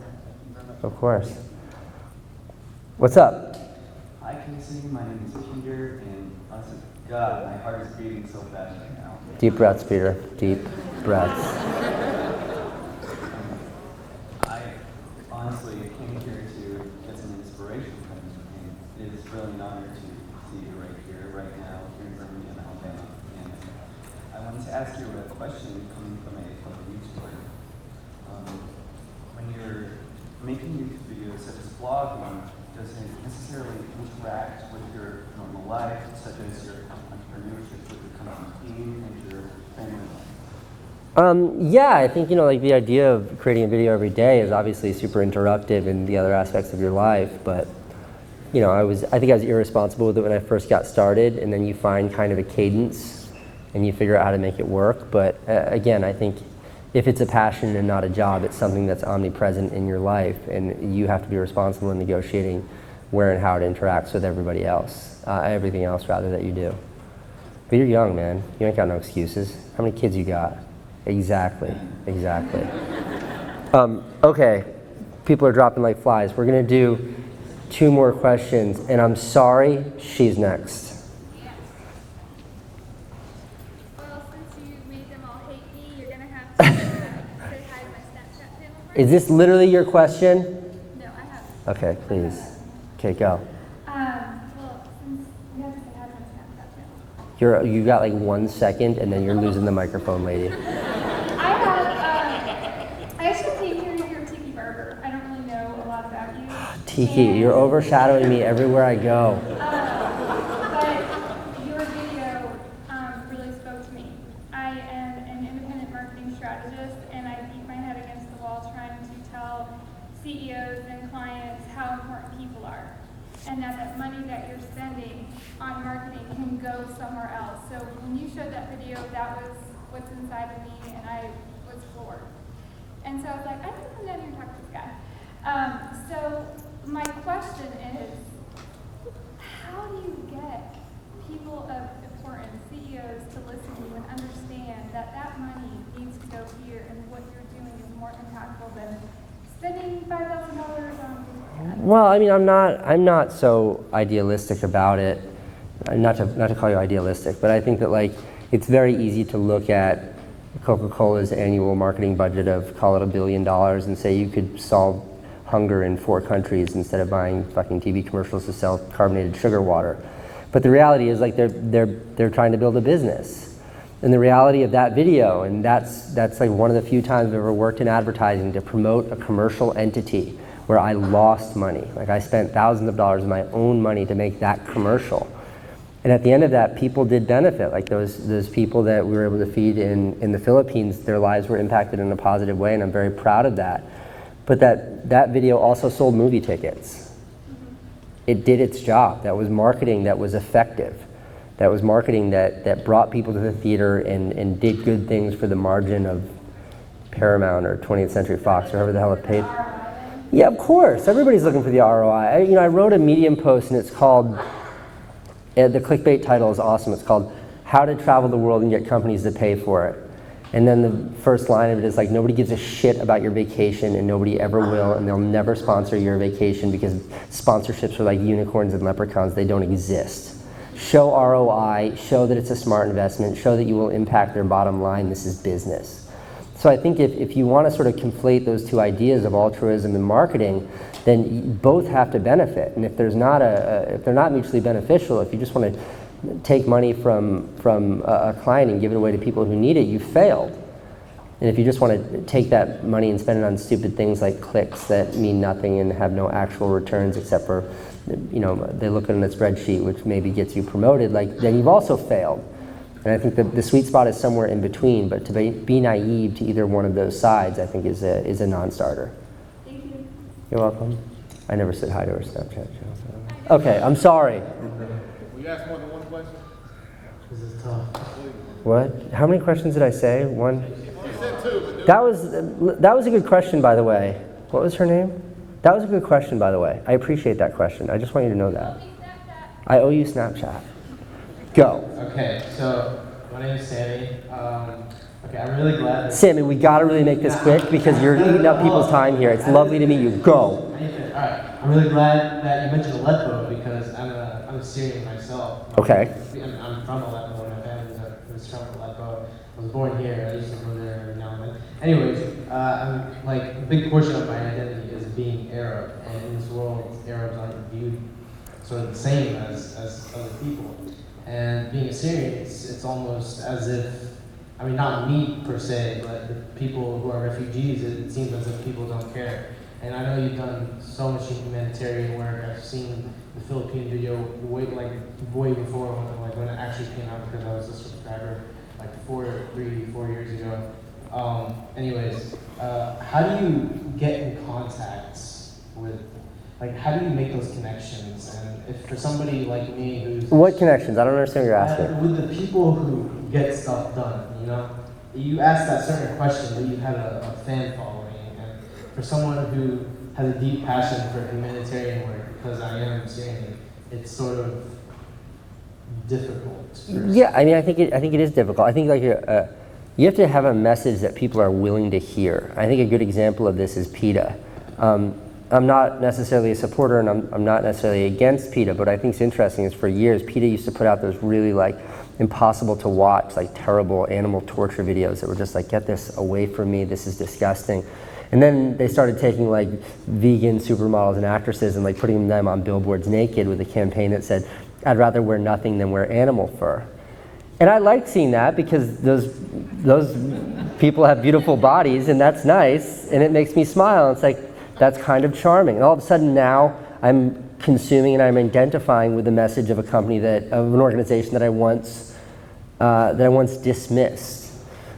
Of course. What's up? Hi, Casey. My name is Peter, and honestly, God, my heart is beating so fast right now. Deep breaths, Peter. Deep breaths. I honestly came here to get some inspiration from you, and it is really an honor to see you right here, right now, here in Birmingham, Alabama. And I wanted to ask you a question coming from a YouTuber. When you're making YouTube videos such as vlogging, does it necessarily interact with your normal life, such as your entrepreneurship with your company team and your family life? Yeah, I think, like the idea of creating a video every day is obviously super interruptive in the other aspects of your life, but, I think I was irresponsible with it when I first got started, and then you find kind of a cadence and you figure out how to make it work. But again, I think if it's a passion and not a job, it's something that's omnipresent in your life, and you have to be responsible in negotiating where and how it interacts with everybody else, everything else rather that you do. But you're young, man. You ain't got no excuses. How many kids you got? Exactly. Okay, people are dropping like flies. We're gonna do 2 more questions, and I'm sorry, she's next. Yes. Well, since you made them all hate me, you're gonna have to say hi to my Snapchat channel first. Is this literally your question? No, I haven't. Okay, please. Okay, go. Well, since you have to say hi to my Snapchat channel. You got like 1 second, and then you're losing the microphone, lady. I actually came here to hear Tiki Barber. I don't really know a lot about you. Tiki, you're overshadowing me everywhere I go. But your video really spoke to me. I am an independent marketing strategist, and I beat my head against the wall trying to tell CEOs and clients how important people are, and that money that you're spending on marketing can go somewhere else. So when you showed that video, that was what's inside of me, and I was floored. And so I was like, I need to come down here and talk to this guy. So my question is, how do you get people of importance, CEOs, to listen to you and understand that that money needs to go here, and what you're doing is more impactful than spending $5,000 on Facebook? Well, I mean, I'm not so idealistic about it. Not to call you idealistic, but I think that like it's very easy to look at Coca-Cola's annual marketing budget of, call it $1 billion, and say you could solve hunger in 4 countries instead of buying fucking TV commercials to sell carbonated sugar water. But the reality is like they're trying to build a business. And the reality of that video, and that's like one of the few times I've ever worked in advertising to promote a commercial entity where I lost money. Like I spent thousands of dollars of my own money to make that commercial. And at the end of that, people did benefit. Like those people that we were able to feed in the Philippines, their lives were impacted in a positive way, and I'm very proud of that. But that video also sold movie tickets. It did its job. That was marketing that was effective. That was marketing that brought people to the theater and did good things for the margin of Paramount or 20th Century Fox or whoever the hell it paid. Yeah, of course. Everybody's looking for the ROI. I wrote a Medium post, and it's called, the clickbait title is awesome. It's called How to Travel the World and Get Companies to Pay for It. And then the first line of it is like, nobody gives a shit about your vacation, and nobody ever will, and they'll never sponsor your vacation because sponsorships are like unicorns and leprechauns. They don't exist. Show ROI, show that it's a smart investment, show that you will impact their bottom line. This is business. So I think if you want to sort of conflate those two ideas of altruism and marketing, then both have to benefit. And if there's not if they're not mutually beneficial, if you just want to take money from a client and give it away to people who need it, you failed. And if you just want to take that money and spend it on stupid things like clicks that mean nothing and have no actual returns except for, they look at a spreadsheet which maybe gets you promoted, then you've also failed. And I think the sweet spot is somewhere in between, but to be naive to either one of those sides, I think is a non-starter. Thank you. You're welcome. I never said hi to her Snapchat. Okay, I'm sorry. Will you ask more than one question? This is tough. What? How many questions did I say? One? You said 2, but That was a good question, by the way. What was her name? That was a good question, by the way. I appreciate that question. I just want you to know that. I owe you Snapchat. Go. Okay, so my name is Sammy. My Okay, I'm really glad that... Sammy, we gotta really make this quick because you're eating up people's time here. It's lovely to meet you. Go. All right, I'm really glad that you mentioned Aleppo because I'm a Syrian myself. Okay. I'm from Aleppo. My family was from Aleppo. I was born here. I used to go there every now and then. Anyways, I'm like a big portion of my identity is being Arab, and in this world, Arabs aren't viewed sort of the same as other people. And being a Syrian, it's almost as if, I mean, not me per se, but the people who are refugees, it seems as if people don't care. And I know you've done so much humanitarian work. I've seen the Philippine video way before when it actually came out because I was a subscriber like 4 years ago. Anyways, how do you get in contact with, like, how do you make those connections? And if for somebody like me who's... What connections? I don't understand what you're asking. With the people who get stuff done, you know? You asked that certain question, but you had a fan following. And for someone who has a deep passion for humanitarian work, because I am Syrian, it's sort of difficult. Yeah, I mean, I think it is difficult. I think like you have to have a message that people are willing to hear. I think a good example of this is PETA. I'm not necessarily a supporter, and I'm not necessarily against PETA, but I think it's interesting is for years, PETA used to put out those really like impossible to watch, like terrible animal torture videos that were just like, get this away from me, this is disgusting. And then they started taking like vegan supermodels and actresses and like putting them on billboards naked with a campaign that said, I'd rather wear nothing than wear animal fur. And I liked seeing that because those people have beautiful bodies and that's nice and it makes me smile. It's like, that's kind of charming. And all of a sudden now I'm consuming and I'm identifying with the message of a company of an organization that I once dismissed.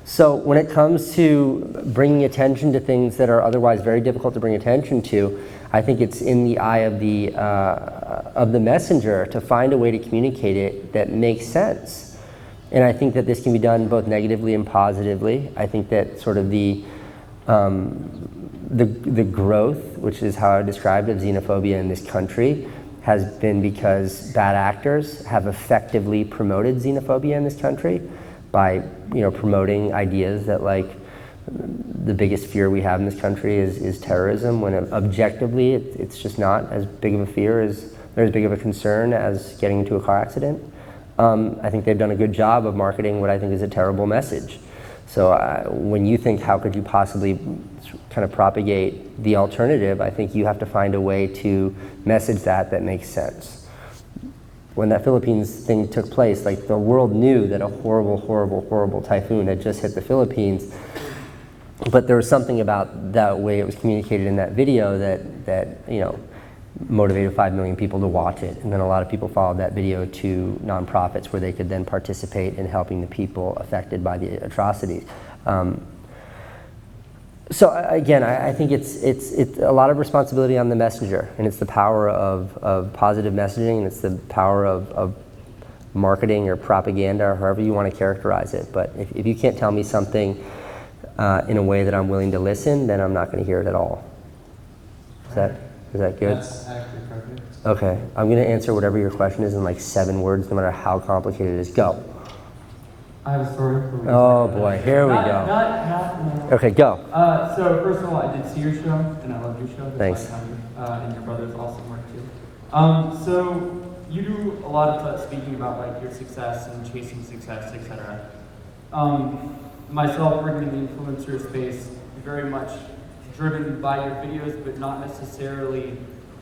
So when it comes to bringing attention to things that are otherwise very difficult to bring attention to, I think it's in the eye of the messenger to find a way to communicate it that makes sense. And I think that this can be done both negatively and positively. I think that sort of the growth, which is how I described it, of xenophobia in this country, has been because bad actors have effectively promoted xenophobia in this country by, promoting ideas that like the biggest fear we have in this country is terrorism, when objectively it's just not as big of a fear or as big of a concern as getting into a car accident. I think they've done a good job of marketing what I think is a terrible message. So when you think how could you possibly kind of propagate the alternative, I think you have to find a way to message that makes sense. When that Philippines thing took place, like the world knew that a horrible, horrible, horrible typhoon had just hit the Philippines, but there was something about that way it was communicated in that video that motivated 5 million people to watch it. And then a lot of people followed that video to nonprofits where they could then participate in helping the people affected by the atrocities. So again, I think it's a lot of responsibility on the messenger, and it's the power of positive messaging, and it's the power of marketing or propaganda, or however you want to characterize it. But if you can't tell me something in a way that I'm willing to listen, then I'm not going to hear it at all. Is that good? That's actually perfect. Okay, I'm going to answer whatever your question is in like 7 words, no matter how complicated it is. Go. I have a story for you. Oh boy, here we go. Okay, go. So first of all, I did see your show, and I loved your show. Thanks. And your brother's awesome work too. So you do a lot of speaking about like your success and chasing success, etc. Myself, working in the influencer space, very much driven by your videos, but not necessarily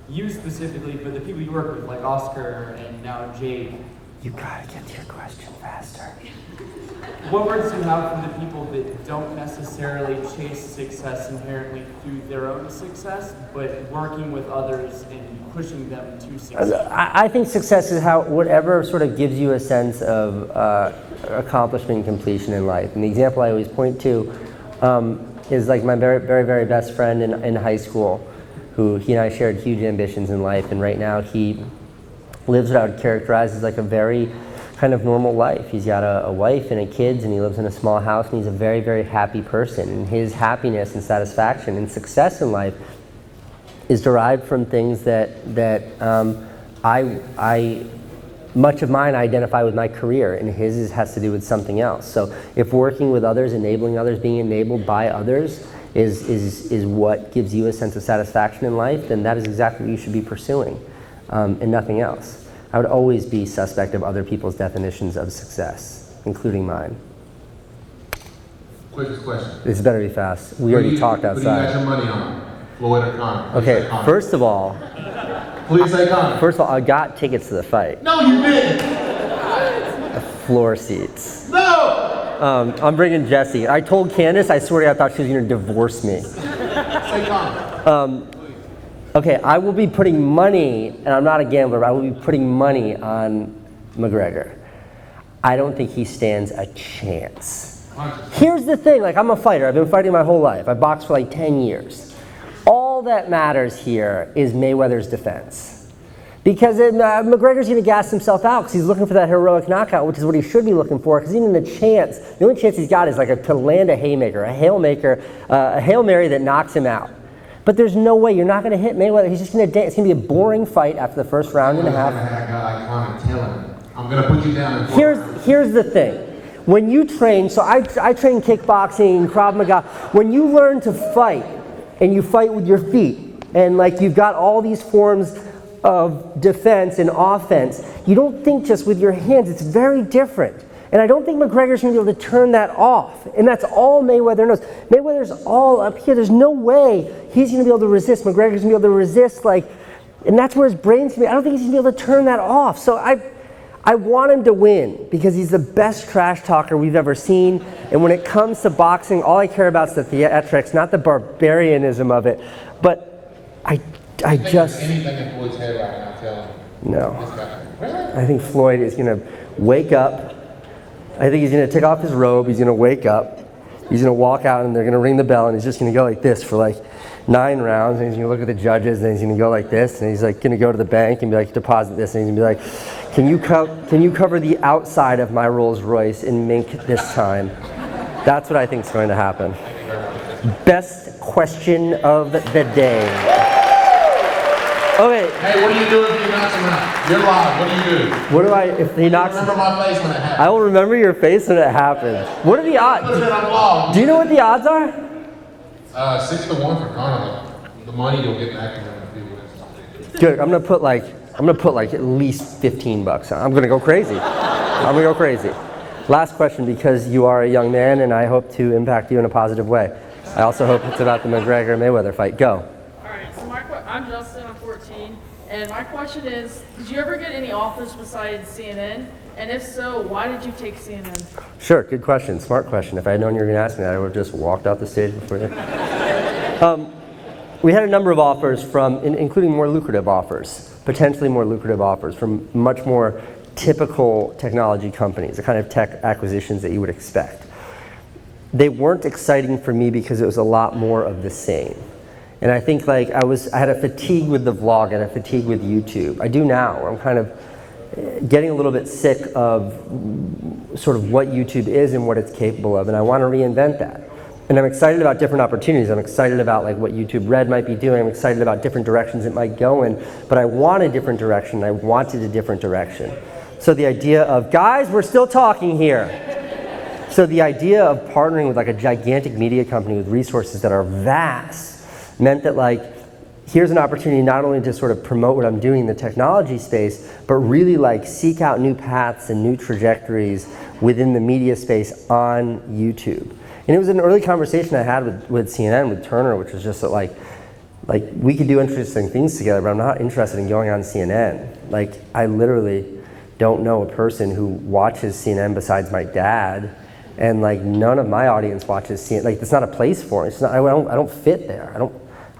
you specifically, but the people you work with, like Oscar and now Jake. You gotta get to your question faster. What words do you have for the people that don't necessarily chase success inherently through their own success, but working with others and pushing them to success? I think success is whatever sort of gives you a sense of accomplishment and completion in life. And the example I always point to is like my very, very, very best friend in high school, who he and I shared huge ambitions in life, and right now he lives what I would characterize as like a very kind of normal life. He's got a wife and kids, and he lives in a small house, and he's a very, very happy person. And his happiness and satisfaction and success in life is derived from things that I much of mine I identify with my career, and his has to do with something else. So if working with others, enabling others, being enabled by others is what gives you a sense of satisfaction in life, then that is exactly what you should be pursuing, and nothing else. I would always be suspect of other people's definitions of success, including mine. Quickest question. This better be fast. We already talked outside. What do you got your money on? Floyd or Conor? Okay, first of all, please say Conor. First of all, I got tickets to the fight. No, you didn't. Floor seats. No. I'm bringing Jesse. I told Candace, I swear to God, I thought she was going to divorce me. Say Conor. Okay, I will be putting money, and I'm not a gambler, but I will be putting money on McGregor. I don't think he stands a chance. Here's the thing, like, I'm a fighter. I've been fighting my whole life. I boxed for like 10 years. All that matters here is Mayweather's defense. Because McGregor's going to gas himself out because he's looking for that heroic knockout, which is what he should be looking for, because even the only chance he's got is like to land a haymaker, a Hail Mary that knocks him out. But there's no way. You're not going to hit Mayweather. He's just going to dance. It's going to be a boring fight after the first round and a half. I'm going to put you down. Here's the thing. When you train, so I train kickboxing, Krav Maga. When you learn to fight, and you fight with your feet, and like you've got all these forms of defense and offense, you don't think just with your hands. It's very different. And I don't think McGregor's going to be able to turn that off. And that's all Mayweather knows. Mayweather's all up here. There's no way he's going to be able to resist. McGregor's going to be able to resist, and that's where his brain's going to be. I don't think he's going to be able to turn that off. So I want him to win because he's the best trash talker we've ever seen. And when it comes to boxing, all I care about is the theatrics, not the barbarianism of it. But I just... Anything in Floyd's head right now, tell him. No. I think Floyd is going to wake up. I think he's going to take off his robe. He's going to wake up. He's going to walk out, and they're going to ring the bell, and he's just going to go like this for like 9 rounds. And he's going to look at the judges, and he's going to go like this, and he's like going to go to the bank and be like, deposit this, and he's going to be like, can you cover the outside of my Rolls Royce in mink this time? That's what I think is going to happen. Best question of the day. Okay. Hey, what do you do if he knocks him out? You're live. What do you do? What do I, if he knocks... Remember my face when it happens. I will remember your face when it happens. What are the odds? Do you know what the odds are? 6-1 for Conor. The money you'll get back in a few minutes. Good. I'm gonna put like at least $15 on. I'm gonna go crazy. I'm gonna go crazy. Last question, because you are a young man, and I hope to impact you in a positive way. I also hope it's about the McGregor-Mayweather fight. Go. All right. So I'm Justin. I'm 14, and my question is: did you ever get any offers besides CNN? And if so, why did you take CNN? Sure. Good question. Smart question. If I had known you were going to ask me that, I would have just walked out the stage before that. We had a number of offers including more lucrative offers, potentially more lucrative offers from much more typical technology companies, the kind of tech acquisitions that you would expect. They weren't exciting for me because it was a lot more of the same. And I think I had a fatigue with the vlog and a fatigue with YouTube. I do now. I'm kind of getting a little bit sick of sort of what YouTube is and what it's capable of, and I want to reinvent that. And I'm excited about different opportunities. I'm excited about what YouTube Red might be doing. I'm excited about different directions it might go in, but I want a different direction. I wanted a different direction. So the idea of, guys, we're still talking here. So the idea of partnering with a gigantic media company with resources that are vast meant that here's an opportunity not only to sort of promote what I'm doing in the technology space, but really seek out new paths and new trajectories within the media space on YouTube. And it was an early conversation I had with CNN, with Turner, which was just that we could do interesting things together, but I'm not interested in going on CNN. I literally don't know a person who watches CNN besides my dad, and none of my audience watches CNN. It's not a place for it. I don't fit there. I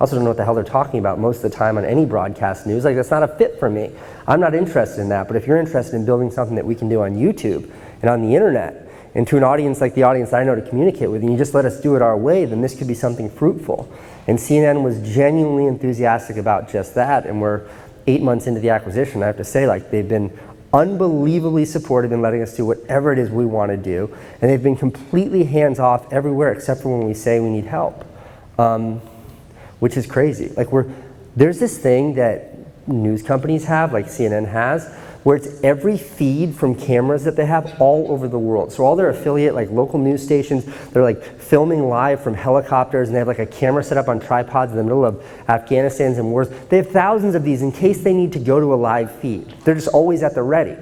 also don't know what the hell they're talking about most of the time on any broadcast news. That's not a fit for me. I'm not interested in that. But if you're interested in building something that we can do on YouTube and on the internet, and to an audience like the audience I know to communicate with, and you just let us do it our way, then this could be something fruitful. And CNN was genuinely enthusiastic about just that, and we're 8 months into the acquisition. I have to say, they've been unbelievably supportive in letting us do whatever it is we want to do, and they've been completely hands-off everywhere except for when we say we need help, which is crazy. There's this thing that news companies have, like CNN has, where it's every feed from cameras that they have all over the world. So all their affiliate, like local news stations, they're like filming live from helicopters, and they have like a camera set up on tripods in the middle of Afghanistan's and wars. They have thousands of these in case they need to go to a live feed. They're just always at the ready,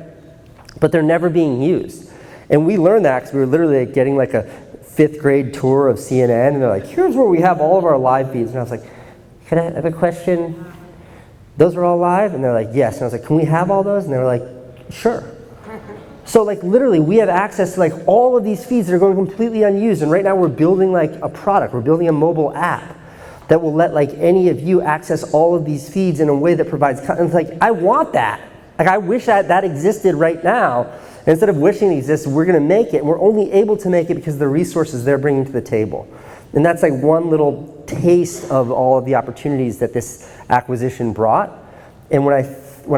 but they're never being used. And we learned that because we were literally getting like a 5th grade tour of CNN, and they're like, here's where we have all of our live feeds. And I was like, can I have a question? Those are all live? And they're like, yes. And I was like, can we have all those? And they were like, sure. So like literally we have access to like all of these feeds that are going completely unused. And right now we're building like a product. We're building a mobile app that will let like any of you access all of these feeds in a way that provides content. It's like, I want that. Like I wish that existed right now. And instead of wishing it exists, we're going to make it. And we're only able to make it because of the resources they're bringing to the table. And that's like one little taste of all of the opportunities that this acquisition brought. And when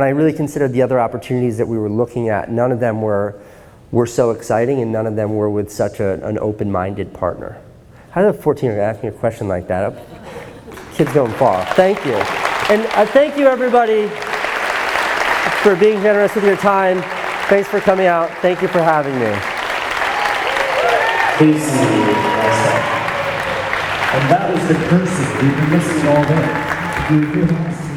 I really considered the other opportunities that we were looking at, none of them were so exciting, and none of them were with such an open-minded partner. How did a 14-year-old ask me a question like that? Kid's going far. Thank you. And thank you, everybody, for being generous with your time. Thanks for coming out. Thank you for having me. Please see you, Neistat. And that was the cursive we've been missing all day. Do you hear that?